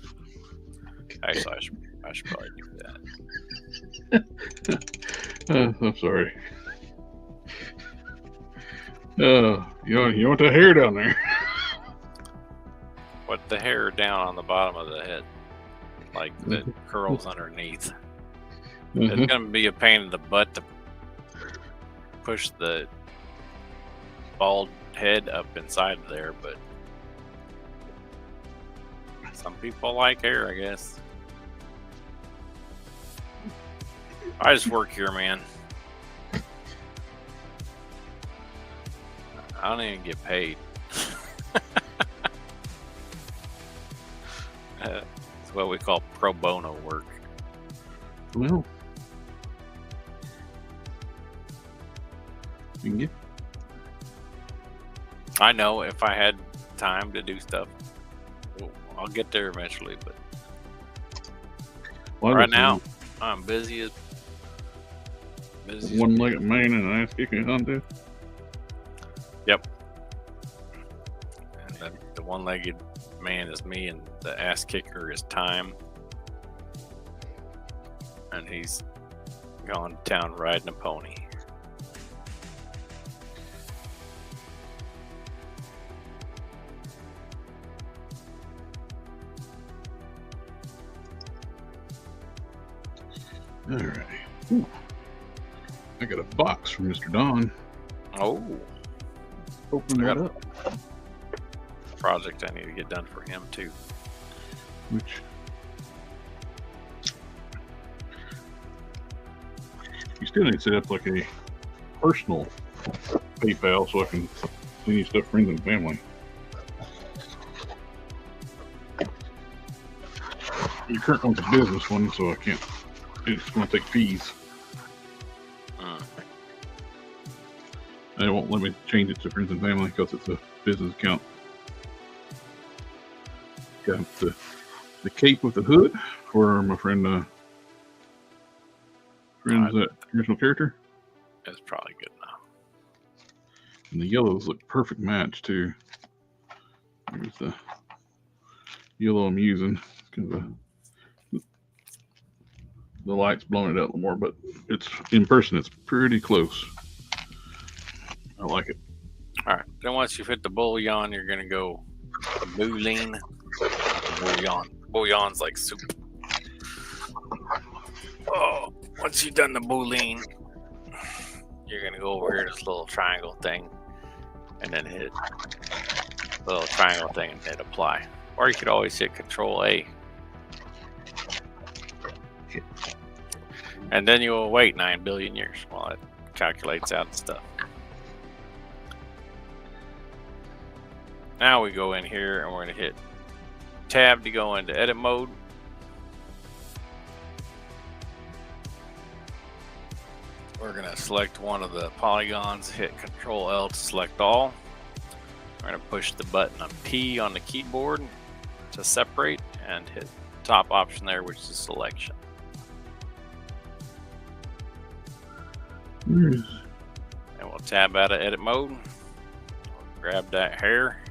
Actually, I should probably do that. I'm sorry. You want the hair down there? What the hair down on the bottom of the head, like the curls underneath. It's gonna be a pain in the butt to push the bald head up inside there, but some people like hair, I guess. I just work here, man. I don't even get paid. It's what we call pro bono work. Well, you can get. I know if I had time to do stuff, I'll get there eventually. But right now, I'm busy as one-legged man in an ass-kicking contest. Yep. And then the one-legged man is me, and the ass kicker is time. And he's going to town riding a pony. All right. Ooh. I got a box from Mr. Don. Oh. Open that up. Project I need to get done for him too. Which you still need to set up like a personal PayPal so I can send you stuff, friends and family. Your current one's a business one, so I can't. It's going to take fees. They won't let me change it to friends and family because it's a business account. Got the cape with the hood for my friend, that original character. It's probably good enough. And the yellows look perfect match too. There's the yellow I'm using because the light's blowing it out a little more, but it's in person. It's pretty close. I like it. All right. Then once you fit the bouillon, you're gonna go bouillon. Bouillon's like soup. Oh, once you've done the bouillon, you're gonna go over here to this little triangle thing, and then hit the little triangle thing and hit apply. Or you could always hit Control A. And then you will wait 9 billion years while it calculates out the stuff. Now we go in here and we're going to hit Tab to go into edit mode. We're going to select one of the polygons, hit Control L to select all. We're going to push the button on P on the keyboard to separate and hit top option there, which is selection. And we'll tab out of edit mode. We'll grab that hair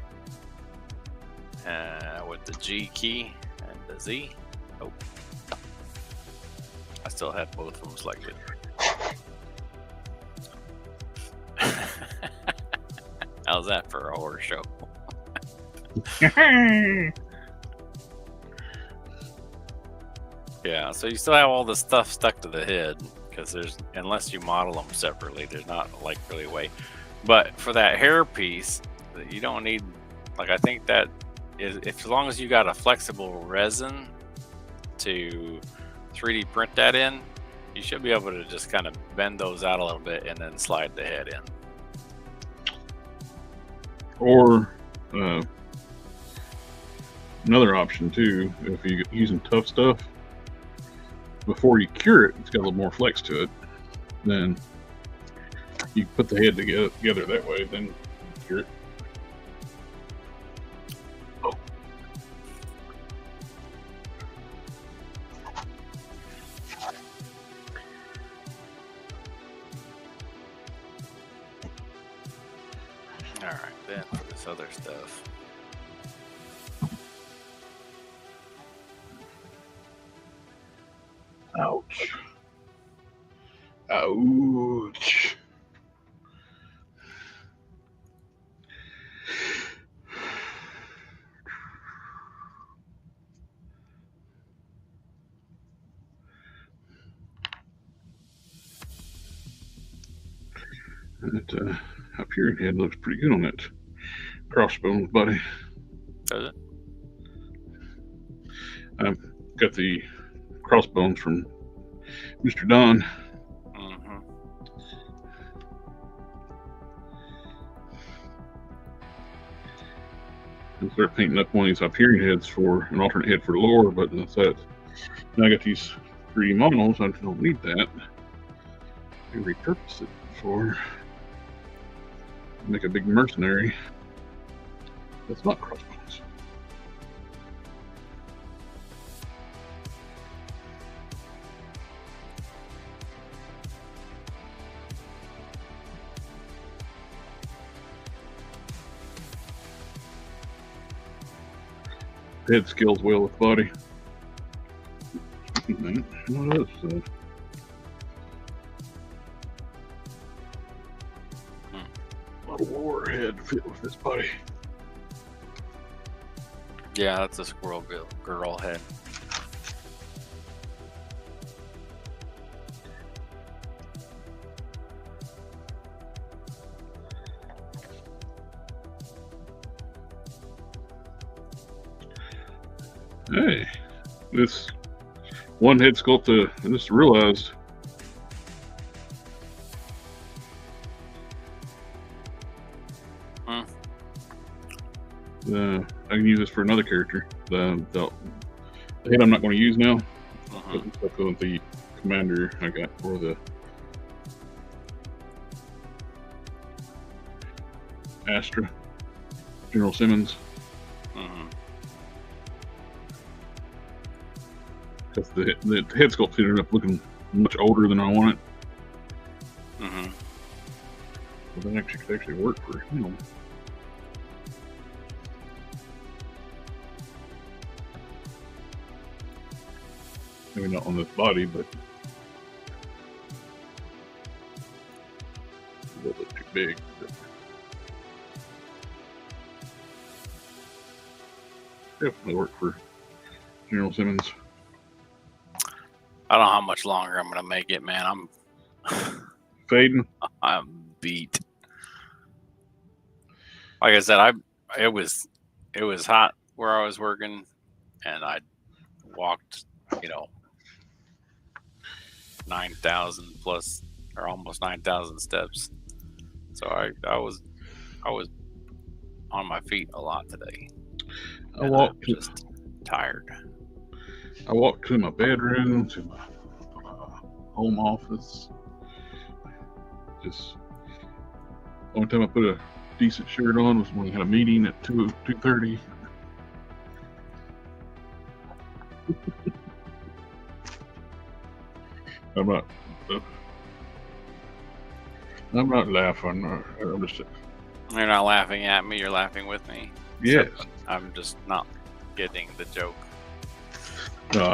with the G key and the Z. Oh, I still have both of them selected. How's that for a horror show? Yeah, so you still have all the stuff stuck to the head because there's, unless you model them separately, there's not like really a way. But for that hair piece, you don't need, like, I think that is, if as long as you got a flexible resin to 3D print that in, you should be able to just kind of bend those out a little bit and then slide the head in. Or another option too, if you're using tough stuff, before you cure it, it's got a little more flex to it. Then you put the head together that way, then cure it. Oh. this other stuff. Ouch. Ouch. That appearing head looks pretty good on that crossbones body. Does it? I've got the crossbones from Mr. Don. Mm-hmm. And start painting up one of these appearing heads for an alternate head for lower, but that's that. Now I got these 3D models. I don't need that. I repurpose it for make a big mercenary. That's not crossbones. Head scales well with body. What else? A lot of warhead fit with this body. Yeah, that's a squirrel girl head. Hey, this one head sculpt, I just realized I can use this for another character. The head I'm not going to use now. But the commander I got for the Astra, General Simmons. Because the head sculpt ended up looking much older than I wanted. Well, that actually could actually work for him. Maybe not on this body, but a little bit too big. But definitely work for General Simmons. I don't know how much longer I'm gonna make it, man. I'm fading. I'm beat. Like I said, it was hot where I was working, and I walked, 9,000 plus or almost 9,000 steps. So I was on my feet a lot today. I walked just tired. I walked to my bedroom, to my home office. Just only time I put a decent shirt on was when we had a meeting at 2:30. I'm not laughing. I'm just. You're not laughing at me. You're laughing with me. Yes. So I'm just not getting the joke. No,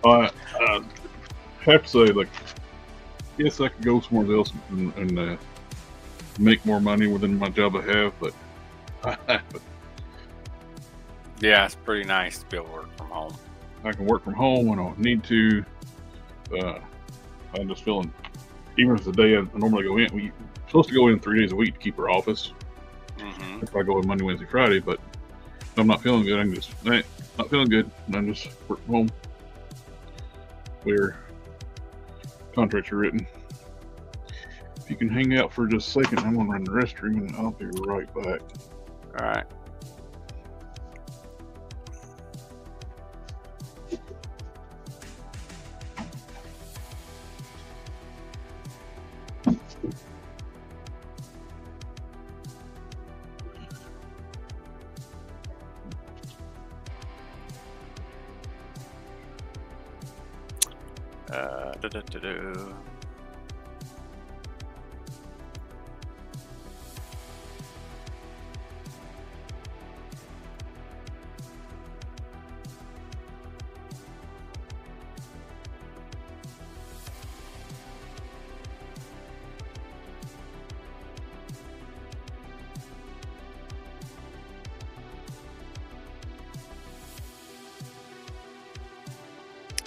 I have to say, like, yes, I could go somewhere else and make more money within my job I have, but I haven't. Yeah, it's pretty nice to be able to work from home. I can work from home when I need to. I'm just feeling, even if it's a day I normally go in, we're supposed to go in 3 days a week to keep our office. If I go in Monday, Wednesday, Friday, but if I'm not feeling good, I'm just not feeling good, and I'm just work from home where contracts are written. If you can hang out for just a second, I'm gonna run the restroom and I'll be right back. All right.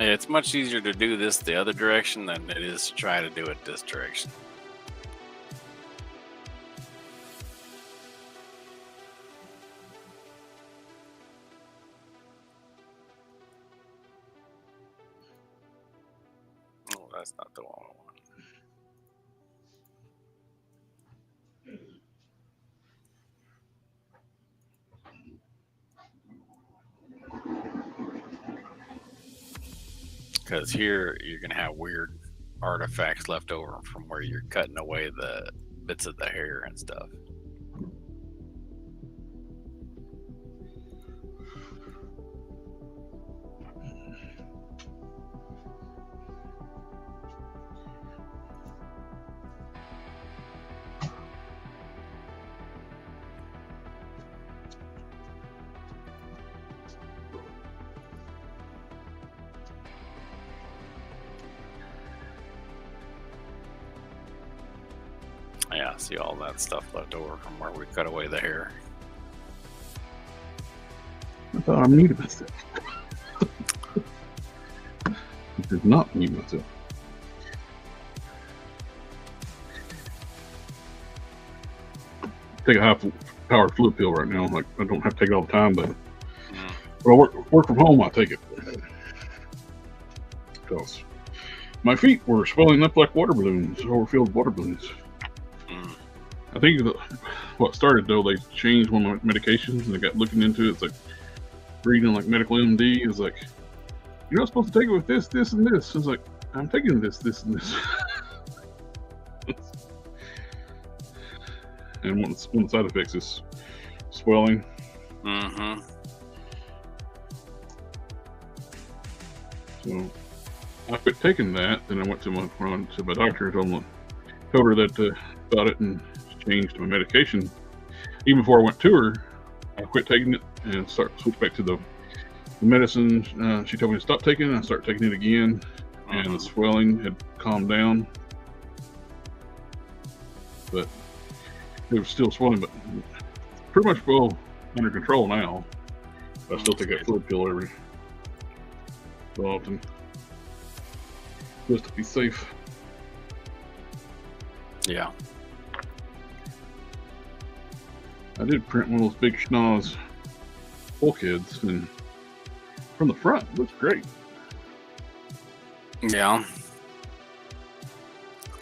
It's much easier to do this the other direction than it is to try to do it this direction. Oh, that's not the one I want. Because here you're going to have weird artifacts left over from where you're cutting away the bits of the hair and stuff. Yeah, see all that stuff left over from where we cut away the hair. I thought I muted myself. I did not mute myself. Take a high-powered fluid pill right now. Like, I don't have to take it all the time, but when I work from home, I take it. Because my feet were swelling up like water balloons, overfilled water balloons. I think what started, though, they changed one of my medications, and they got looking into it. It's like reading like medical MD. It's like, you're not supposed to take it with this, this, and this. It's like, I'm taking this, this, and this. And one of the side effects is swelling. Mm-hmm. So I quit taking that. Then I went to my doctor and told her that about it and changed my medication. Even before I went to her, I quit taking it and switched back to the medicine. She told me to stop taking it. I started taking it again, and the swelling had calmed down, but it was still swelling, but pretty much well under control now. I still take that fluid pill every so often, just to be safe. Yeah. I did print one of those big schnoz bulkheads, and from the front, it looks great. Yeah.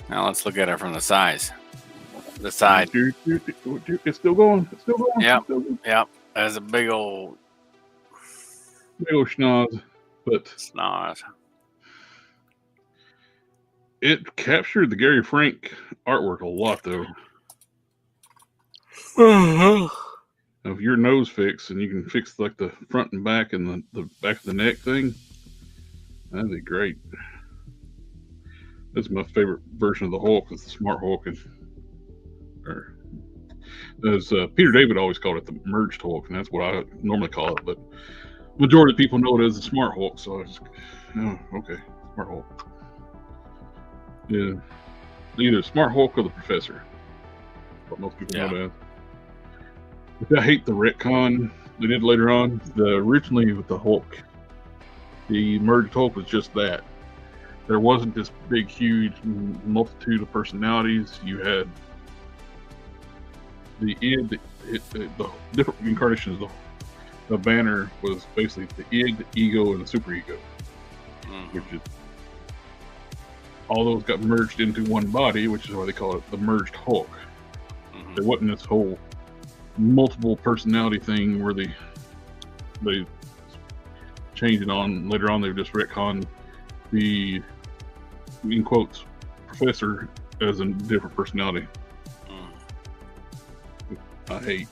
Now let's look at it from the size. The side. It's still going. It's still going. Yep. Yep. There's a big old schnoz, but schnoz. It captured the Gary Frank artwork a lot, though. Of your nose fix, and you can fix like the front and back and the back of the neck thing. That'd be great. That's my favorite version of the Hulk, is the Smart Hulk, or as Peter David always called it, the merged Hulk, and that's what I normally call it. But majority of people know it as the Smart Hulk, so I just, okay, Smart Hulk. Yeah, either Smart Hulk or the Professor. What most people know it as. But I hate the retcon they did later on. Originally with the Hulk, the merged Hulk was just that. There wasn't this big, huge multitude of personalities. You had the different incarnations. The Banner was basically the id, the ego, and the super ego, which is all those got merged into one body, which is why they call it the merged Hulk. There wasn't this whole multiple personality thing where they changed it on later on. They just retconned the, in quotes, Professor as a different personality. I hate.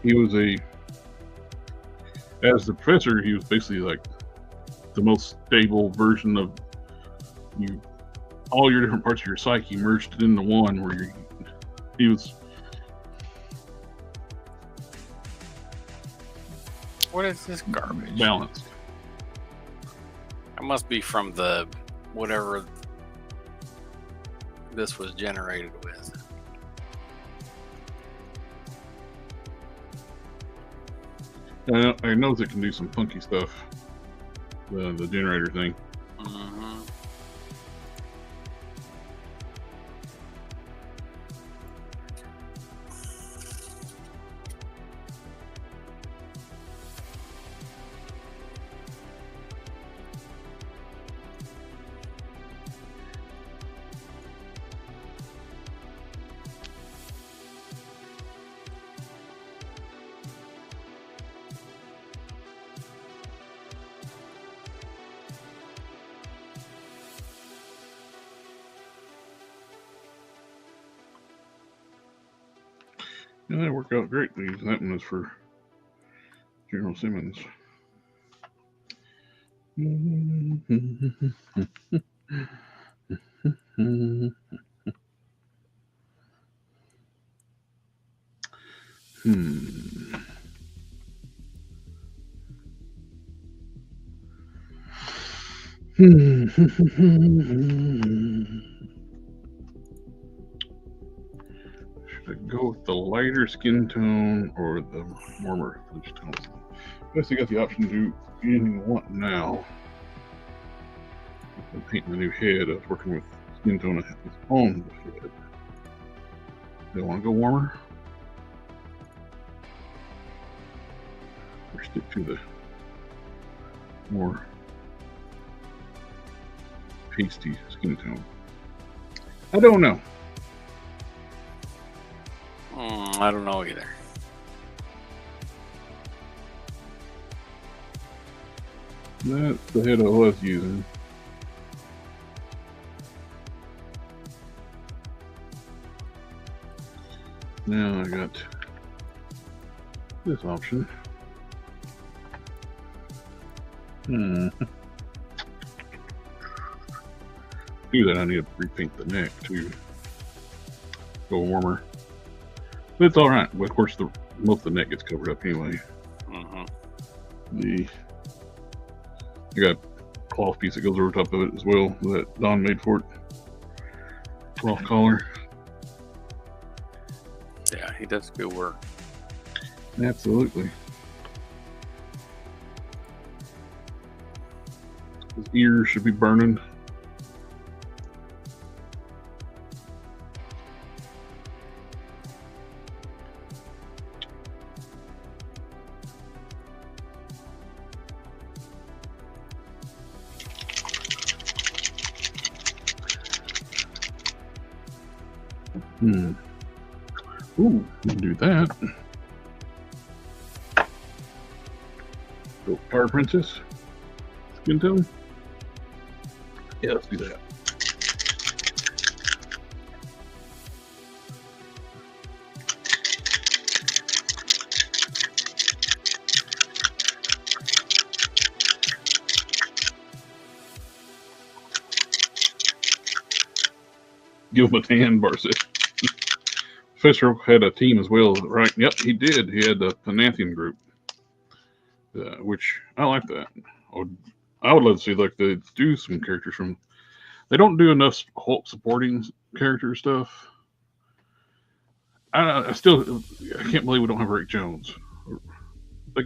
He was as the Professor, he was basically like the most stable version of you. All your different parts of your psyche merged into one, where he was. What is this garbage? Balanced. It must be from the whatever this was generated with. I know it can do some funky stuff. The generator thing. Mm-hmm. Yeah, that worked out great. That one was for General Simmons. Should I go with the lighter skin tone or the warmer flesh tone? I guess I got the option to do anything I want now. I'm painting a new head. I was working with skin tone on the head. Do I want to go warmer? Or stick to the more pasty skin tone? I don't know. I don't know either. That's the head I was using. Now I got this option. Do that, I need to repaint the neck to go warmer. But it's all right. Of course, most of the neck gets covered up anyway. I got a cloth piece that goes over top of it as well that Don made for it. Cloth collar. Yeah, he does good work. Absolutely. His ears should be burning. Ooh, we can do that. Go Power Princess. Skin tone. Yeah, let's do that. Give him a tan, Barset. Fisher had a team as well, right? Yep, he did. He had the Panathian group, which I like that. I would love to see like they do some characters from. They don't do enough Hulk supporting character stuff. I can't believe we don't have Rick Jones. Like,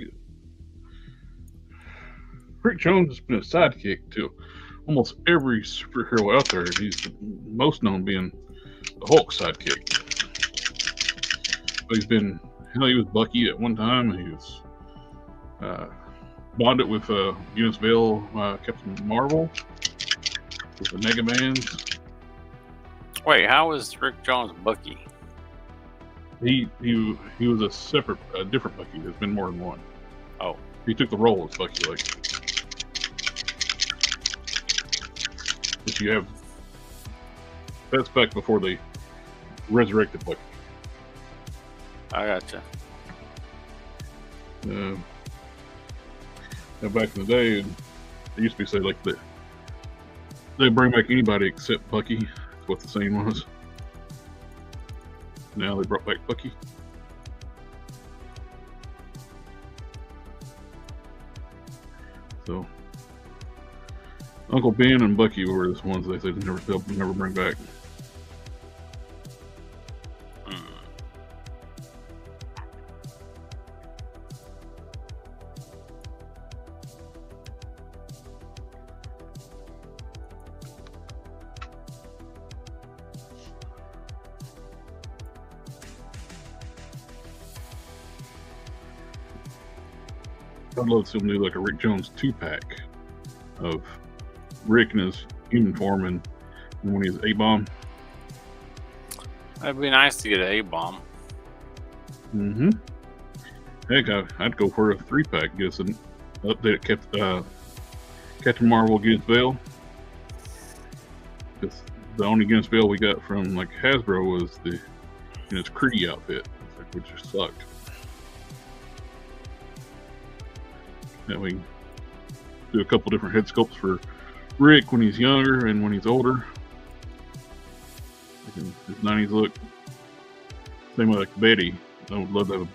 Rick Jones has been a sidekick to almost every superhero out there. He's most known being the Hulk sidekick. But he was Bucky at one time. He was bonded with Eunice Vale, Captain Marvel, with the Mega Mans. Wait, how is Rick Jones Bucky? He was a different Bucky. There's been more than one. Oh, he took the role as Bucky, like. But you have that's back before they resurrected Bucky. I gotcha. Now back in the day, it used to be said like they bring back anybody except Bucky. That's what the saying was. Now they brought back Bucky. So Uncle Ben and Bucky were the ones they said they'll never bring back. I'd love to see him do like a Rick Jones 2-pack of Rick in his uniform and when he's A-bomb. It'd be nice to get an A-bomb. Mm-hmm. Heck, I'd go for a 3-pack. Get us an update Captain Marvel against Veil. Because the only against Veil we got from like Hasbro was in his Kree outfit, which just sucked. That we do a couple different head sculpts for Rick when he's younger and when he's older. His 90s look. Same with like Betty. I would love to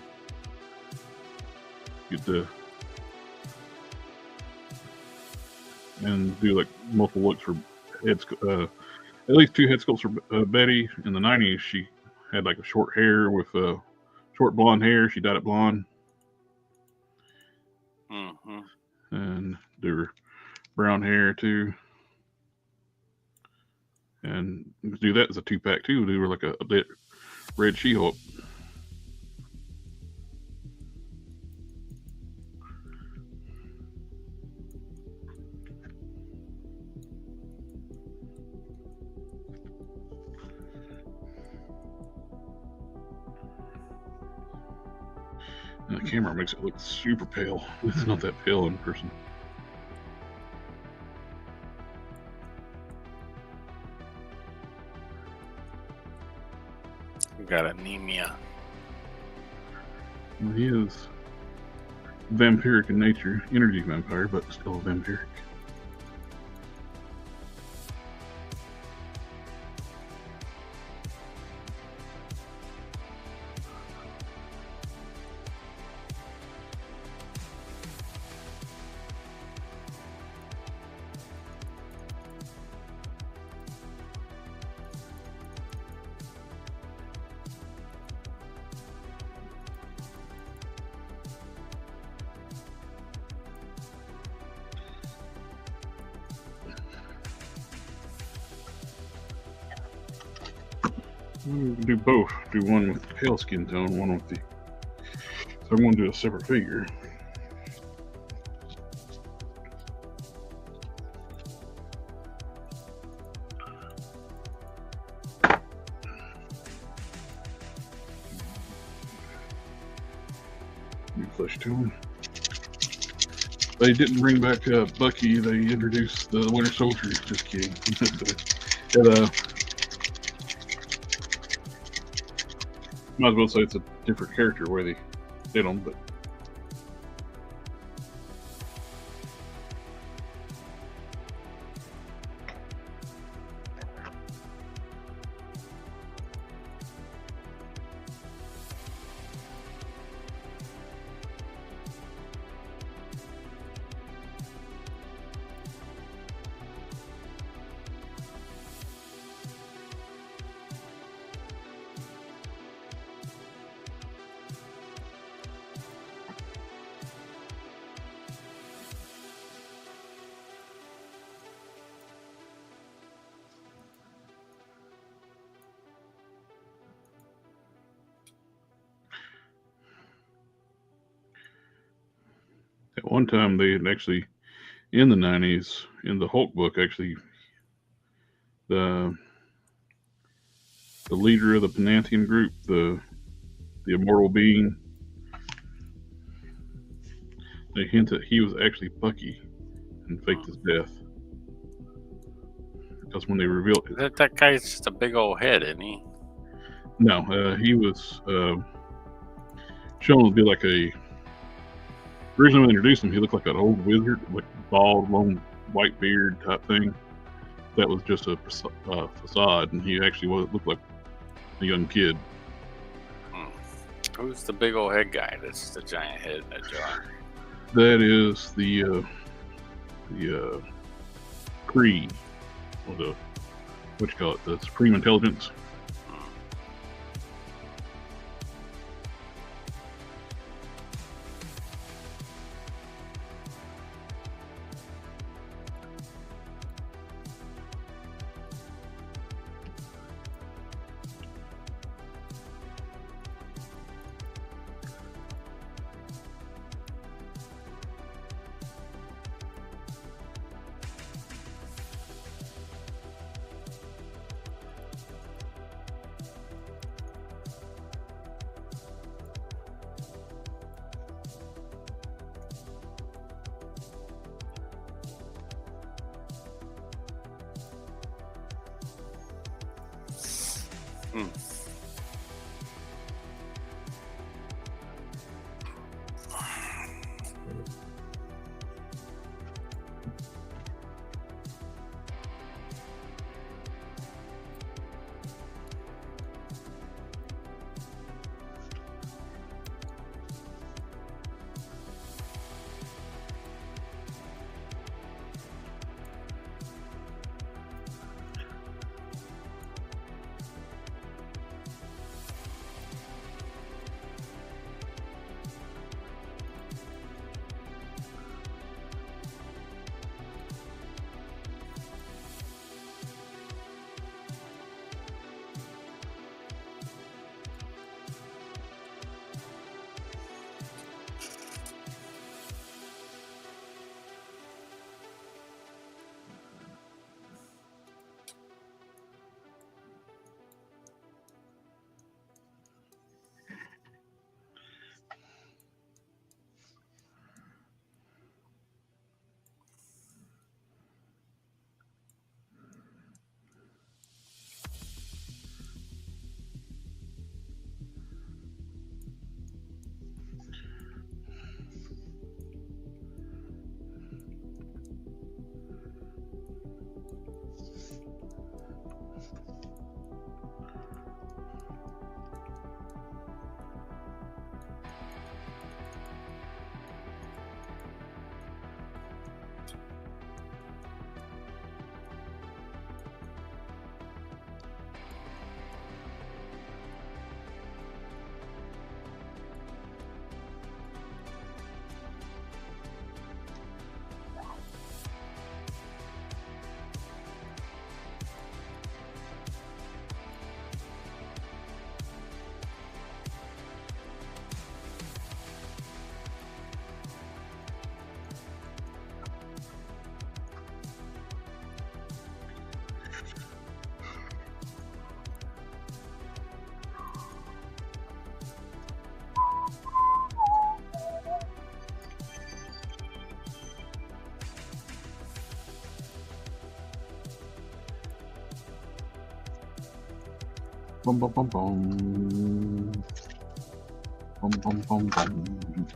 and do like multiple looks for at least 2 head sculpts for Betty. In the 90s, she had like a short hair with short blonde hair. She dyed it blonde. Mm-hmm. And do her brown hair too. And do that as a 2-pack too. Do her like a bit red She-Hulk. And the camera makes it look super pale. It's not that pale in person. Got anemia. Well, he is vampiric in nature, energy vampire, but still vampiric. Do both. Do one with the pale skin tone, one with the. So I'm going to do a separate figure. New flesh tone. They didn't bring back Bucky. They introduced the Winter Soldier. Just kidding. Might as well say it's a different character where they did them, but at one time they had actually, in the 90s, in the Hulk book, actually, the leader of the Pantheon group, the immortal being, they hint that he was actually Bucky and faked his death. Because when they revealed it, That guy's just a big old head, isn't he? No, he was shown to be like a. Originally, when they introduced him, he looked like an old wizard, like bald, long white beard type thing. That was just a facade, and he actually looked like a young kid. Who's the big old head guy? That's the giant head in that jar. That is the Kree, or the what you call it, the Supreme Intelligence. Bum bum bum bum. Bum bum bum bum.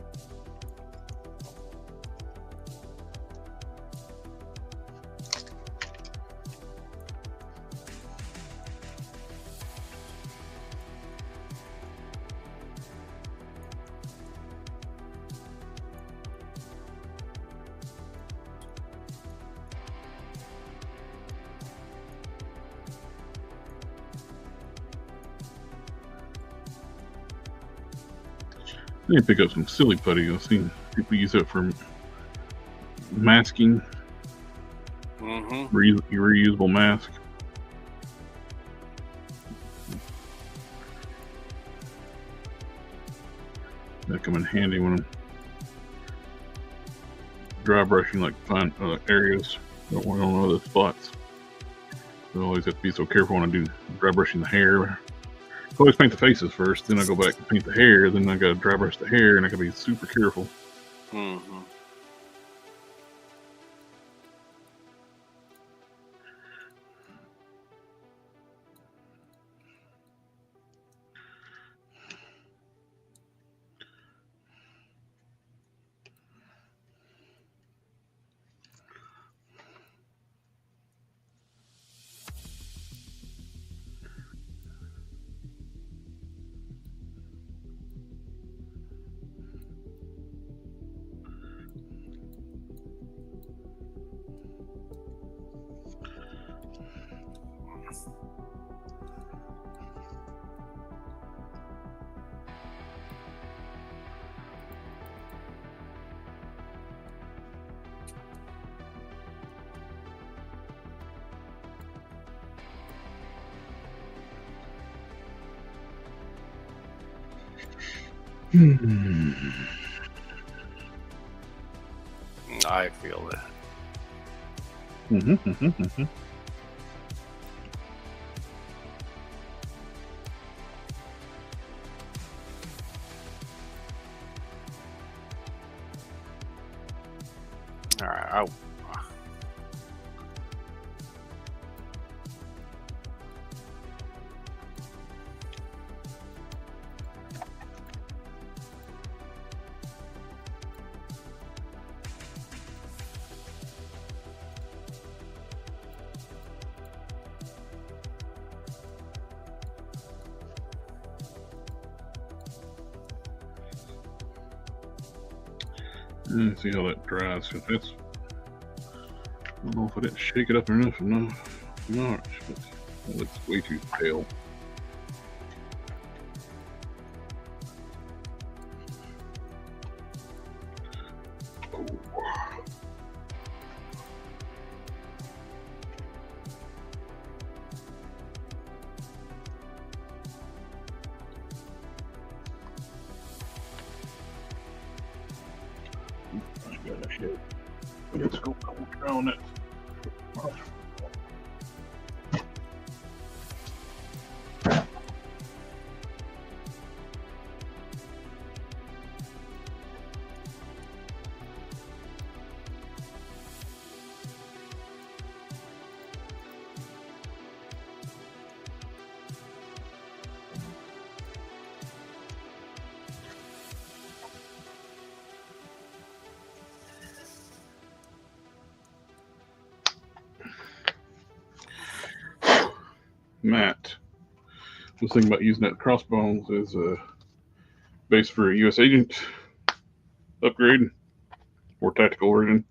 I need to pick up some silly putty. I've seen people use it for masking. Reusable mask. That come in handy when I'm dry brushing, like fine areas. Don't know the spots. I always have to be so careful when I do dry brushing the hair. I always paint the faces first, then I go back and paint the hair, then I gotta dry brush the hair, and I gotta be super careful. I feel that. All right. Let's see how that dries. Cause that's, I don't know if I didn't shake it up enough or not. But it looks way too pale. Let's go down it. Matt was thinking about using that crossbones as a base for a U.S. agent upgrade or tactical version.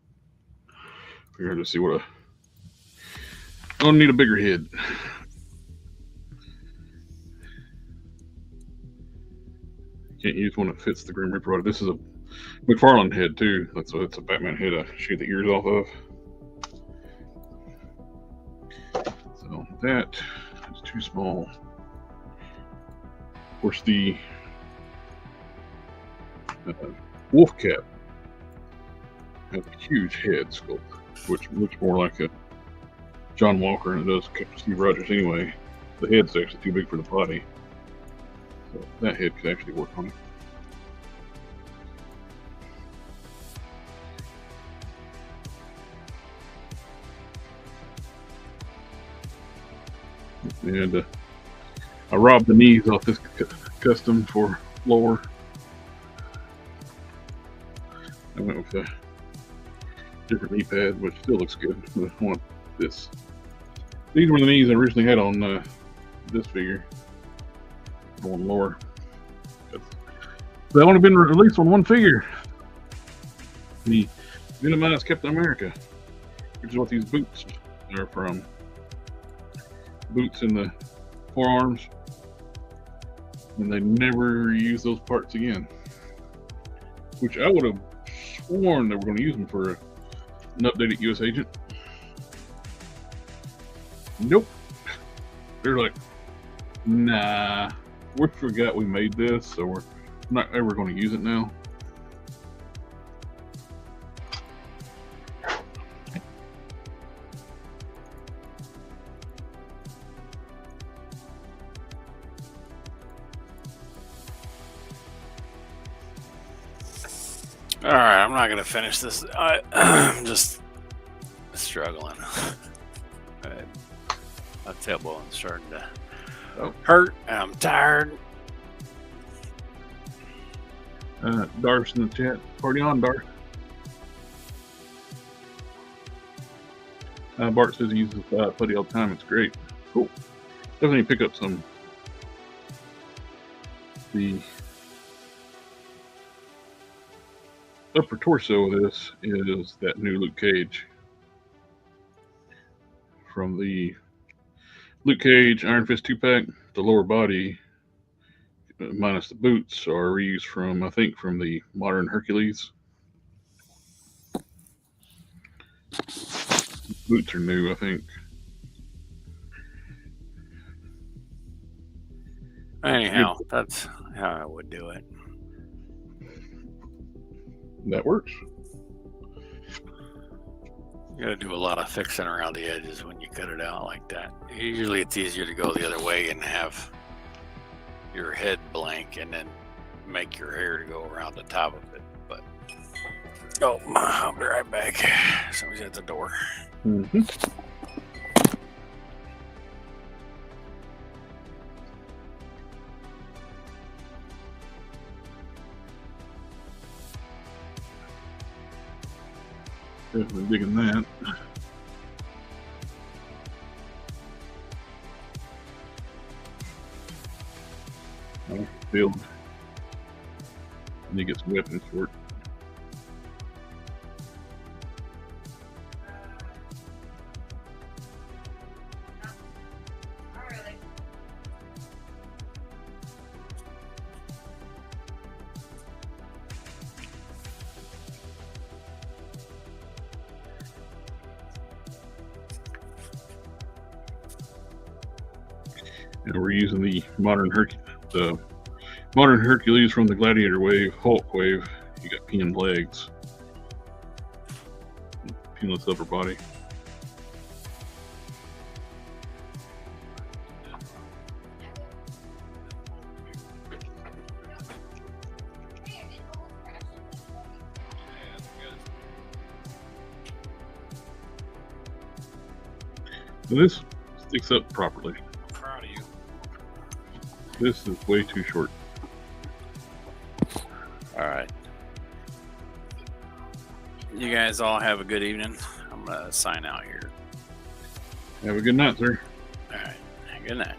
We're going to see what I don't need a bigger head. Can't use one that fits the Grim Reaper. This is a McFarlane head too. That's a Batman head I shoot the ears off of. So that is too small. Of course, the wolf cap has a huge head sculpt, which looks more like a John Walker than it does Steve Rogers anyway. The head's actually too big for the body. So that head could actually work on it. And I robbed the knees off this custom for lower. I went with a different knee pad, which still looks good. I want this. These were the knees I originally had on this figure. Going lower. They've only been released on one figure. The Minimized Captain America, which is what these boots are from. Boots in the forearms, and they never use those parts again. Which I would have sworn they were going to use them for an updated U.S. agent. Nope. They're like, nah, we forgot we made this, so we're not ever going to use it now. All right, I'm not going to finish this. I'm just struggling. My tailbone's starting to hurt. I'm tired. Darth's in the chat. Party on, Darth. Bart says he uses putty all the time. It's great. Cool. Definitely pick up some. The upper torso of this is that new Luke Cage from the Luke Cage Iron Fist 2-pack. The lower body, minus the boots, are reused from, I think, from the modern Hercules. Boots are new, I think. Anyhow, that's how I would do it. That works. You gotta do a lot of fixing around the edges when you cut it out like that. Usually it's easier to go the other way and have your head blank and then make your hair to go around the top of it. But oh, I'll be right back. Somebody's at the door. Mm-hmm. Definitely digging that. Build. And he gets weapons for it. And we're using the modern Hercules from the Gladiator wave, Hulk wave. You got pinned legs, pinless upper body. This sticks up properly. I'm proud of you. This is way too short. All right. You guys all have a good evening. I'm going to sign out here. Have a good night, sir. All right. Good night.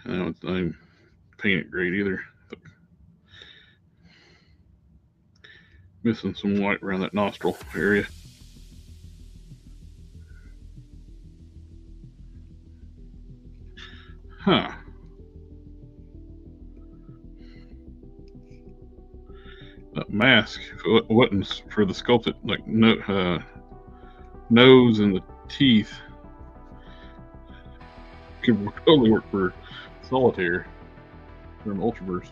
I don't paint it great either. Missing some white around that nostril area. Huh. That mask, if it wasn't for the sculpted, like nose and the teeth, could totally work for solitaire from Ultraverse.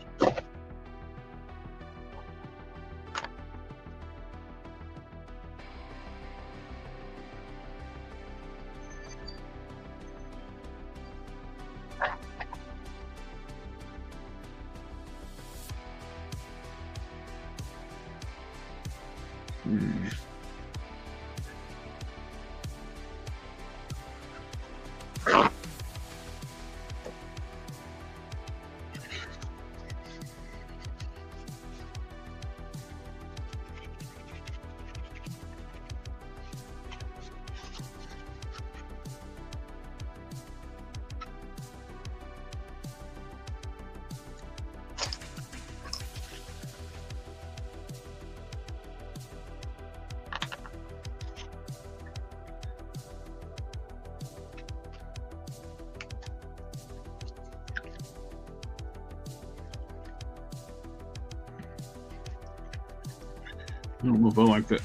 I don't know if I like that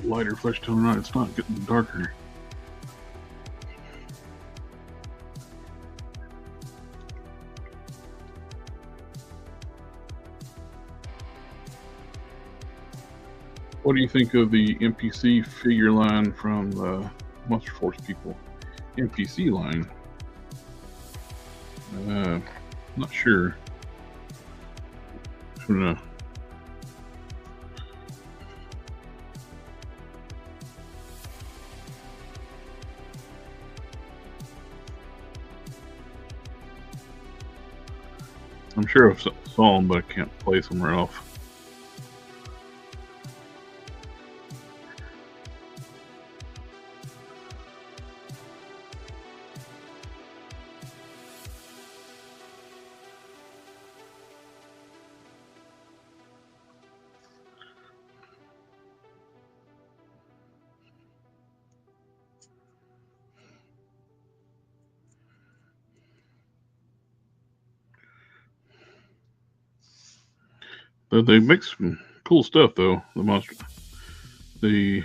lighter flesh tone or not. It's not getting darker. What do you think of the NPC figure line from the Monster Force people? NPC line? Not sure. I don't know. I'm sure I've saw them, but I can't place them right off. But they make some cool stuff, though. The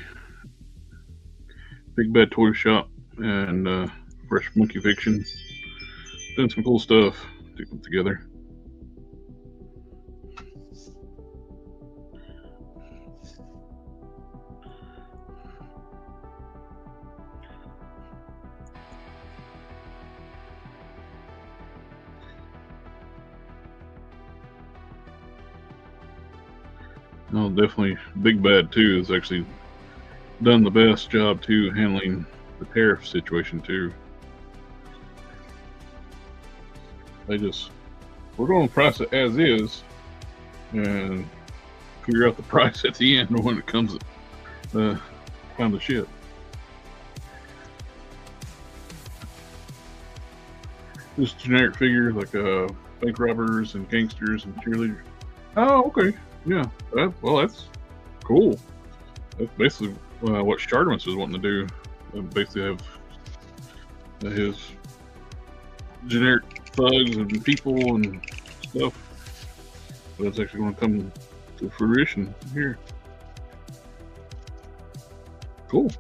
Big Bad Toy Shop and Fresh Monkey Fiction done some cool stuff to put together. No, definitely Big Bad too has actually done the best job too handling the tariff situation too. We're going to price it as is and figure out the price at the end when it comes time to ship. Just generic figures like bank robbers and gangsters and cheerleaders. Oh, okay. Yeah. Well, that's cool. That's basically what Shardmus is wanting to do. Basically have his generic thugs and people and stuff. But it's actually going to come to fruition here. Cool.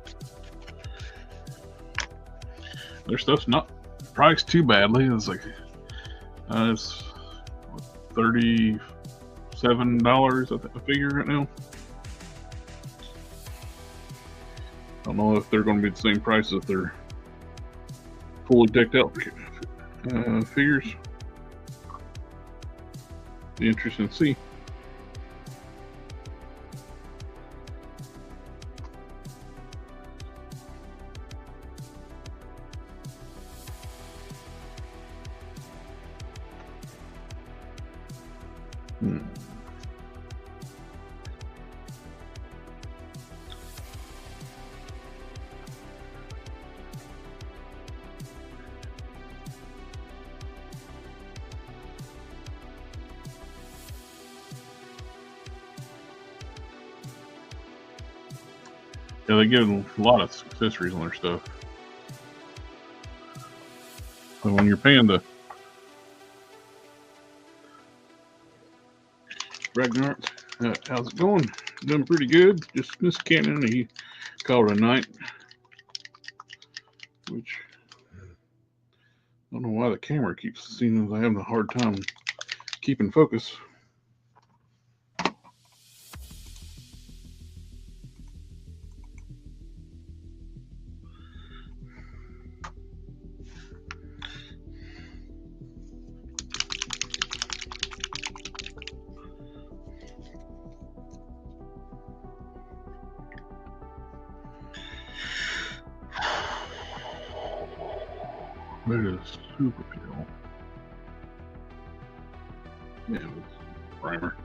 Their stuff's not priced too badly. It's like it's $37 a figure right now. I don't know if they're going to be the same price if they're fully decked out figures. Be interesting to see. Yeah, they give a lot of accessories on their stuff. So when you're paying the Ragnar, how's it going? Doing pretty good. Just missed Cannon. He called it a night. Which I don't know why the camera keeps seeing as I having a hard time keeping focus. That is super pale. Yeah, it's primer.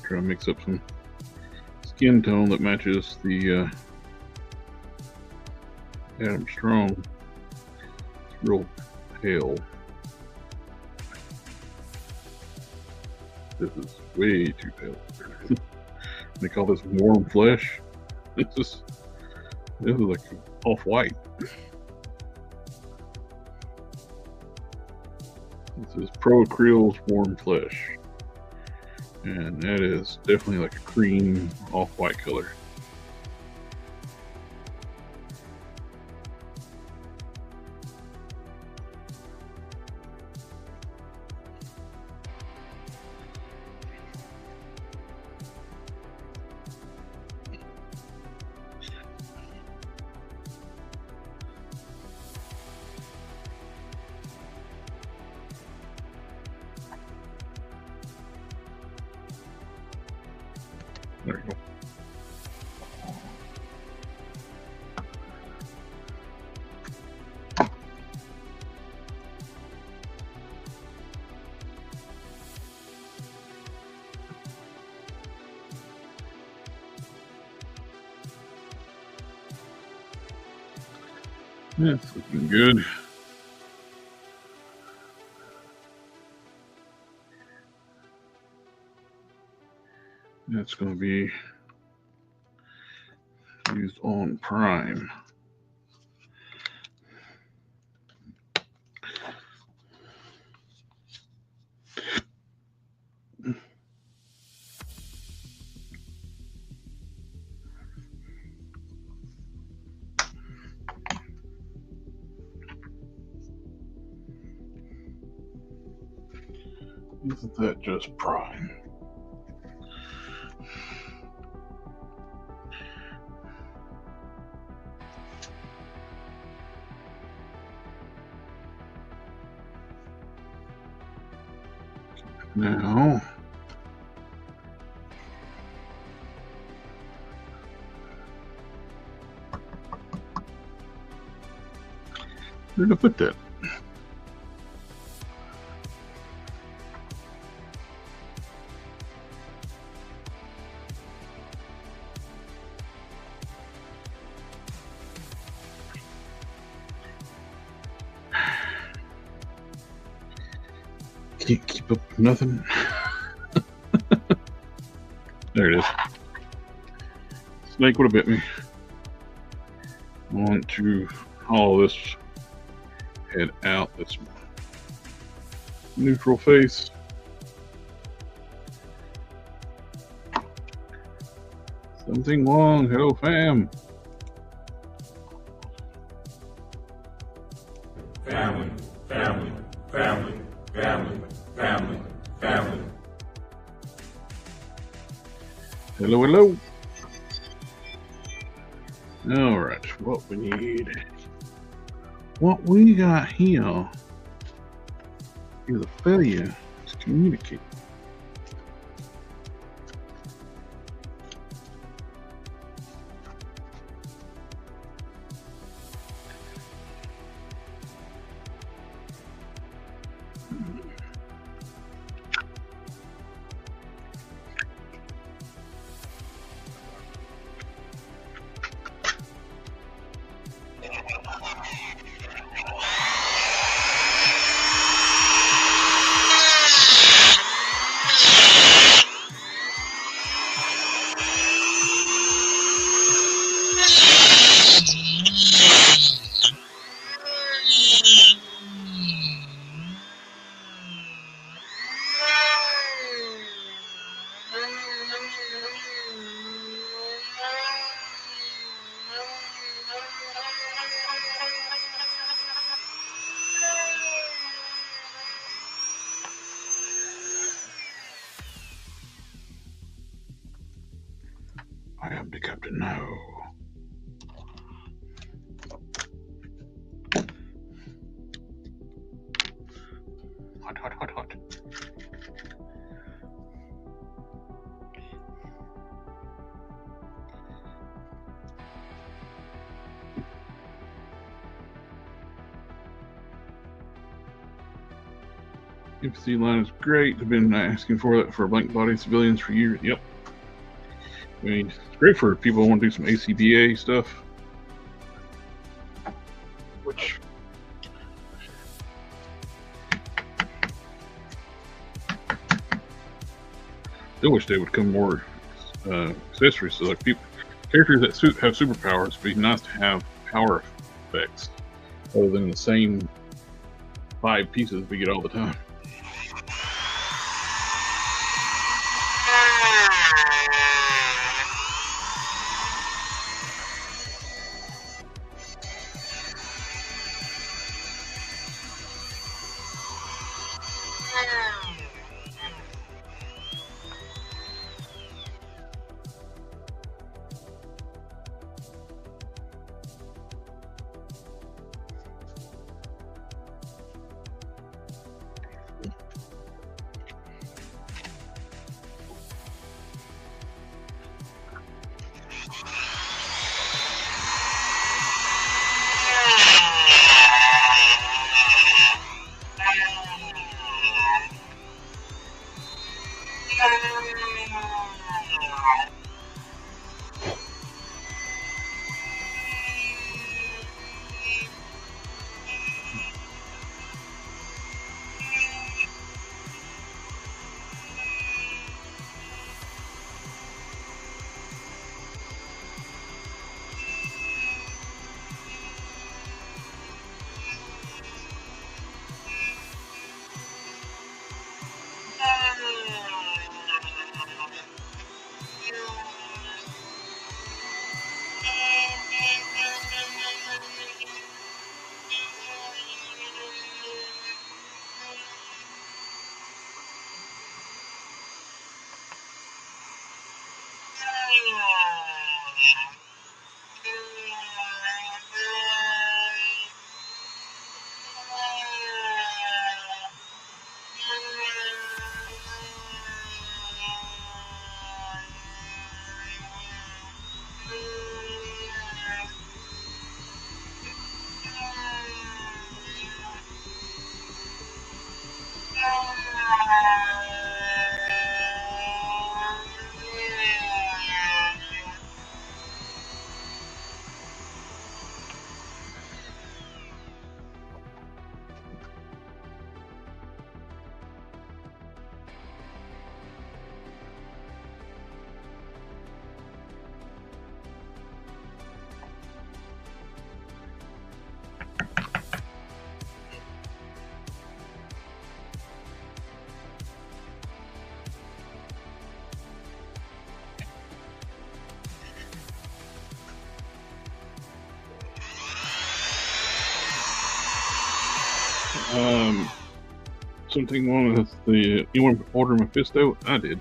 Try to mix up some skin tone that matches the Adam Strong. It's real pale. This is way too pale. They call this warm flesh. This is like off-white. This is Pro Acryl's warm flesh. And that is definitely like a cream off-white color. There you go. That's looking good. That's going to be used on prime. Isn't that just prime? Now, where did I put that? Can't keep up with nothing. There it is. Snake would have bit me. I want to haul this head out. That's neutral face. Something wrong. Hello, fam. Family, family, family, family, family, family. Hello, hello. All right, what we need. What we got here is a failure to communicate. I am the captain now. Hot, hot, hot, hot. Empathy line is great. I've been asking for that for blank body civilians for years. Yep. I mean, it's great for people who want to do some ACBA stuff. Which I wish they would come more accessories. So like characters that have superpowers, it'd be nice to have power effects other than the same 5 pieces we get all the time. Something wrong with the. You want to order Mephisto? I did.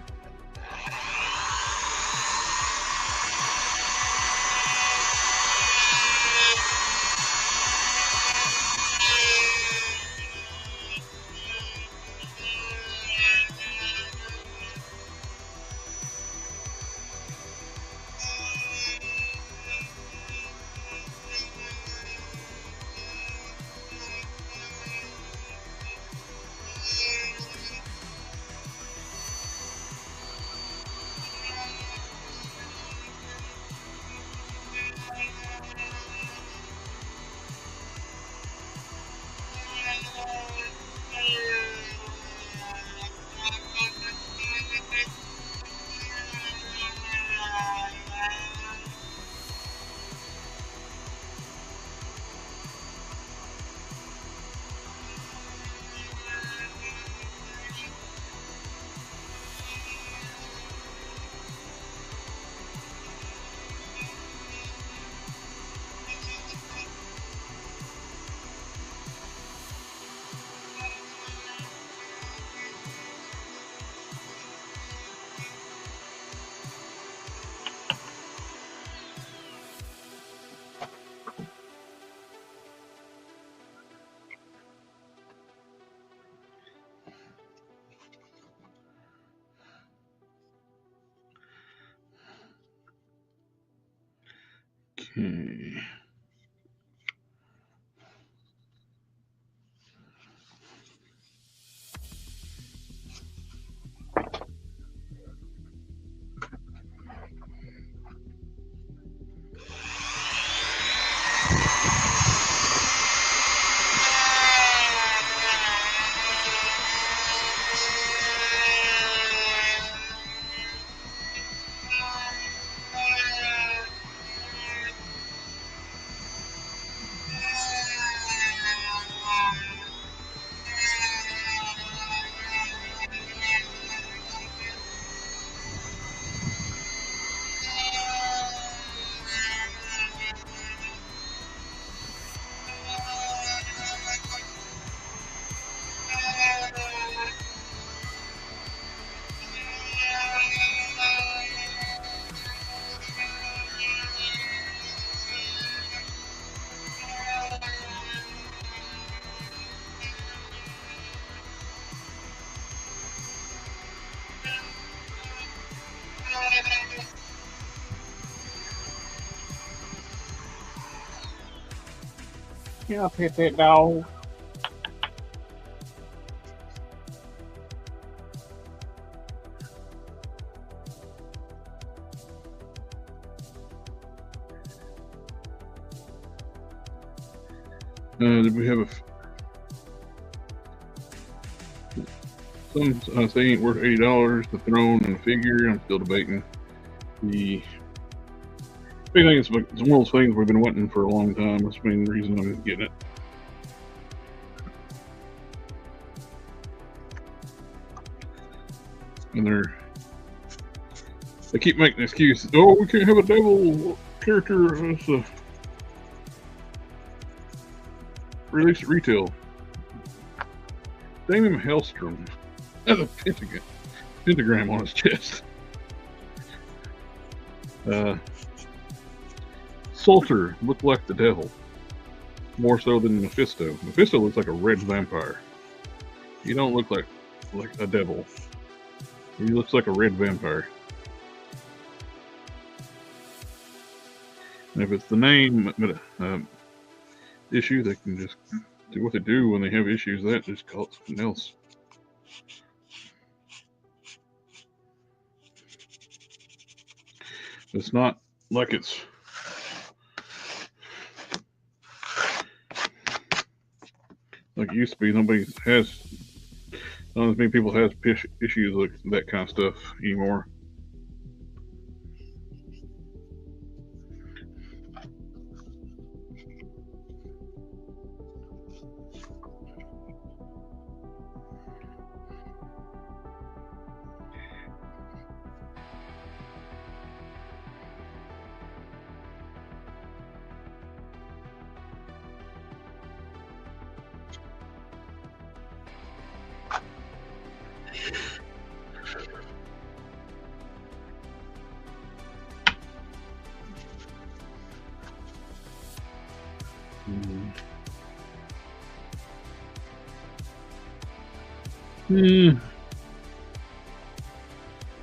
Okay. Yeah, I'll pet that dog. Did we have some say ain't worth $80? The throne and the figure. I'm still debating. The big thing is it's one of those things we've been wanting for a long time. That's the main reason I'm getting it. And they keep making excuses. Oh, we can't have a devil character. It's a release at retail. Damon Hellstrom has a pentagram on his chest. Salter looked like the devil, more so than Mephisto. Mephisto looks like a red vampire. He don't look like a devil. He looks like a red vampire. And if it's the name issue, they can just do what they do when they have issues. That just call it something else. It's not like it's like it used to be. Not as many people has issues like that kind of stuff anymore.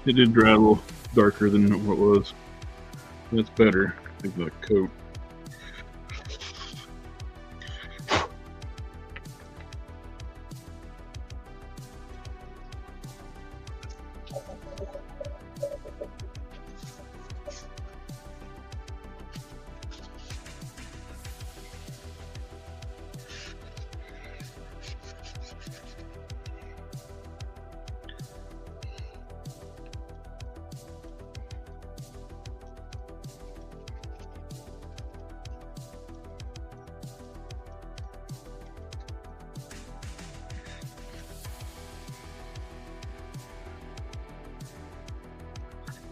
It did dry a little darker than what it was. That's better. I think the coat.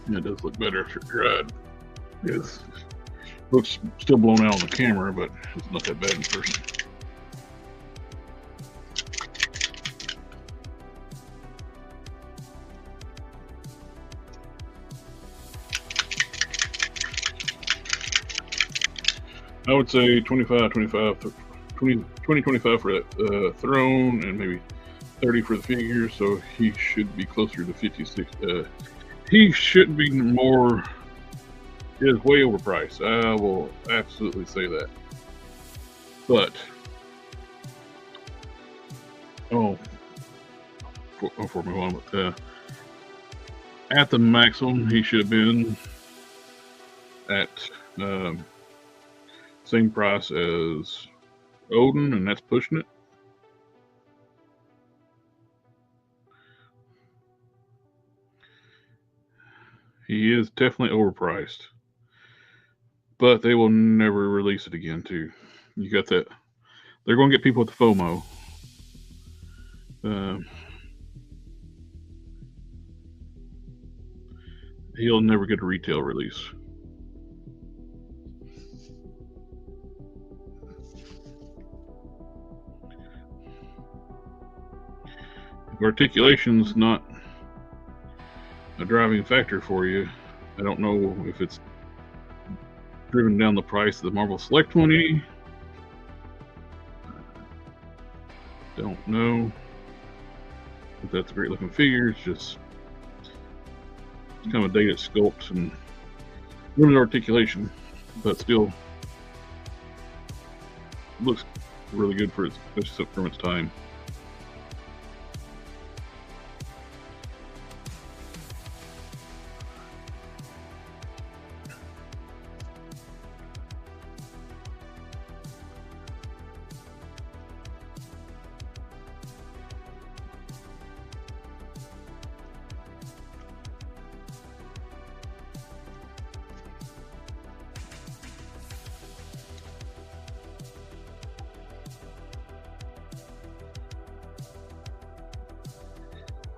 It does look better if it dried. It looks still blown out on the camera, but it's not that bad in person. I would say 25 for that throne, and maybe 30 for the figure, so he should be closer to 56. He should be more. It is way overpriced. I will absolutely say that. But before we move on, at the maximum, he should have been at same price as Odin, and that's pushing it. He is definitely overpriced, but they will never release it again, too. You got that. They're going to get people with the FOMO. He'll never get a retail release. If articulation's not a driving factor for you, I don't know if it's driven down the price of the Marvel Select 20. Don't know if that's a great looking figure. It's kind of a dated sculpt and limited articulation, but still looks really good for its time.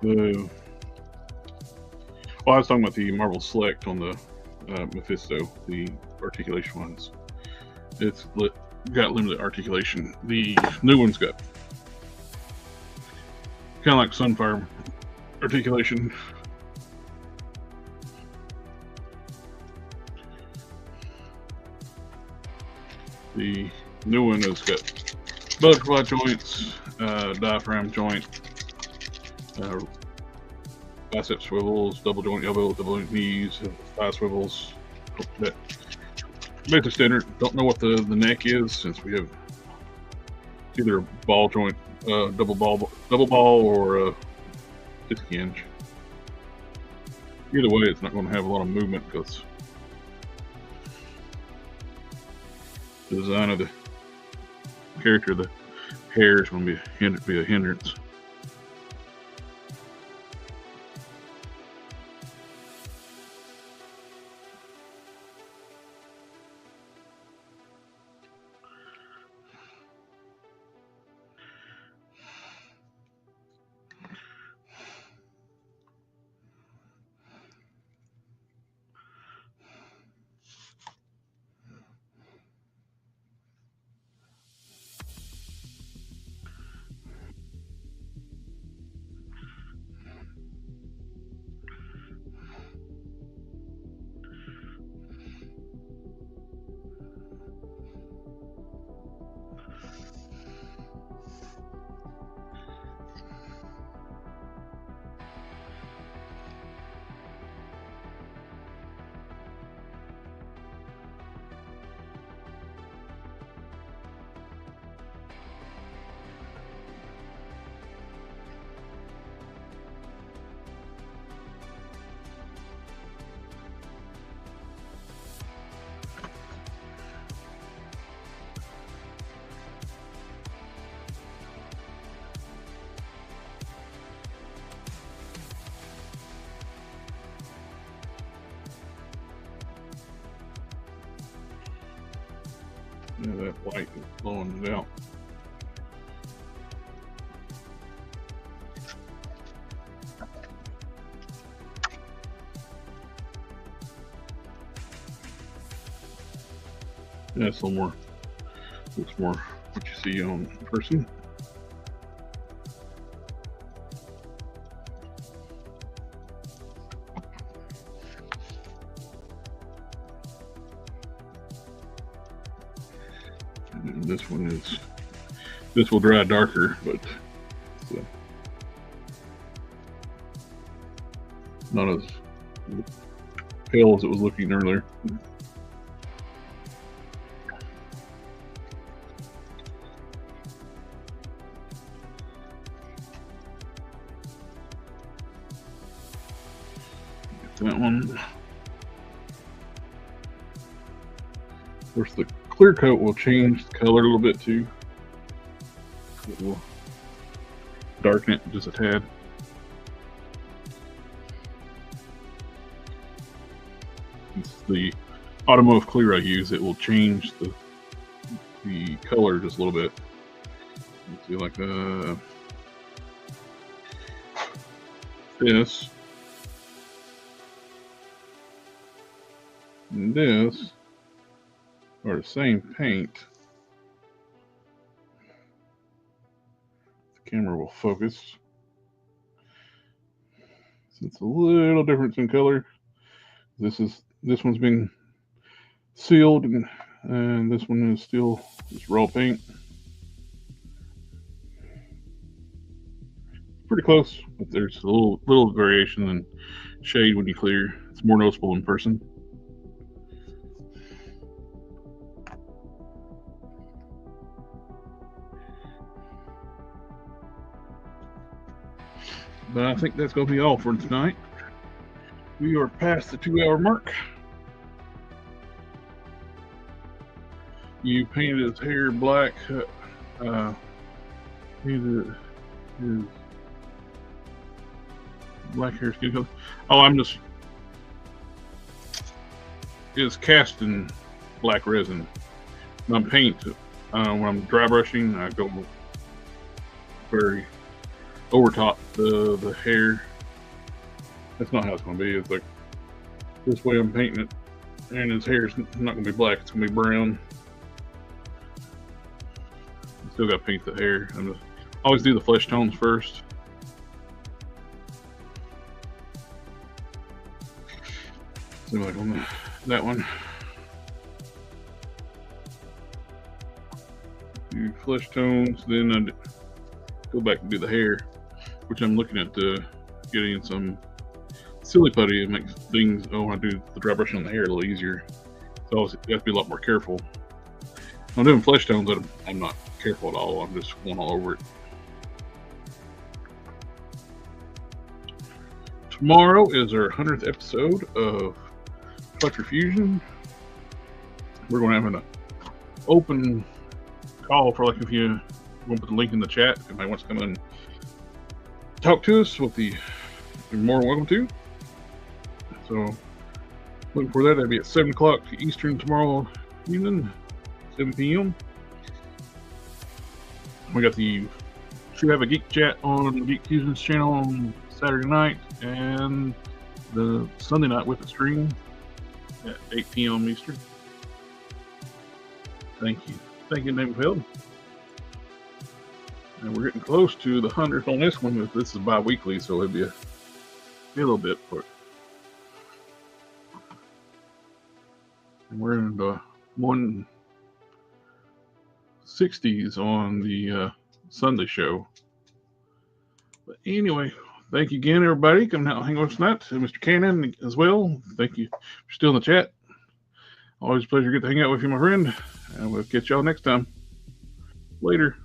Well, I was talking about the Marvel Select on the Mephisto, the articulation ones. It's got limited articulation. The new one's got kind of like Sunfire articulation. The new one has got butterfly joints, diaphragm joint, bicep swivels, double joint elbows, double joint knees, thigh swivels. That basic standard. Don't know what the neck is, since we have either a ball joint, double ball, or 50 inch. Either way, it's not going to have a lot of movement because the design of the character, the hair, is going to be a hindrance. Yeah, that white is blowing it out. Yeah, it's a little more, looks more what you see on person. And this one is, this will dry darker, but not as pale as it was looking earlier. That one. Of course, the clear coat will change the color a little bit too. It will darken it just a tad. It's the automotive clear I use. It will change the color just a little bit. Let's see, like this and this are the same paint. The camera will focus. So it's a little difference in color. This one's been sealed, and this one is still just raw paint. Pretty close, but there's a little variation in shade when you clear. It's more noticeable in person. But I think that's going to be all for tonight. We are past the 2-hour mark. You painted his hair black. His black hair skin color. Oh, it's cast in black resin. My paint, when I'm dry brushing, I go very over top the hair. That's not how it's going to be. It's like this way I'm painting it, and his hair is not going to be black. It's going to be brown. Still got to paint the hair. I always do the flesh tones first. So like on that one, do flesh tones, then I go back and do the hair, which I'm looking at getting some silly putty. It makes things, when I do the dry brushing on the hair, a little easier. So you have to be a lot more careful. When I'm doing flesh tones, I'm not careful at all. I'm just going all over it. Tomorrow is our 100th episode of Collector Fusion. We're going to have an open call for, like, if you want to put the link in the chat, if anybody wants to come in and talk to us, you're more than welcome to. So looking for that. That'll be at 7 o'clock Eastern tomorrow evening, 7 p.m. We should have a geek chat on Geek Fusion's channel on Saturday night, and the Sunday night WIP IT stream at 8 p.m. Eastern. Thank you, David. And we're getting close to the 100th on this one. This is bi-weekly, so it'll be a little bit. But and we're in the 160s on the Sunday show. But anyway, thank you again, everybody. Come out and hang with us tonight. And Mr. Cannon as well. Thank you for still in the chat. Always a pleasure to get to hang out with you, my friend. And we'll catch y'all next time. Later.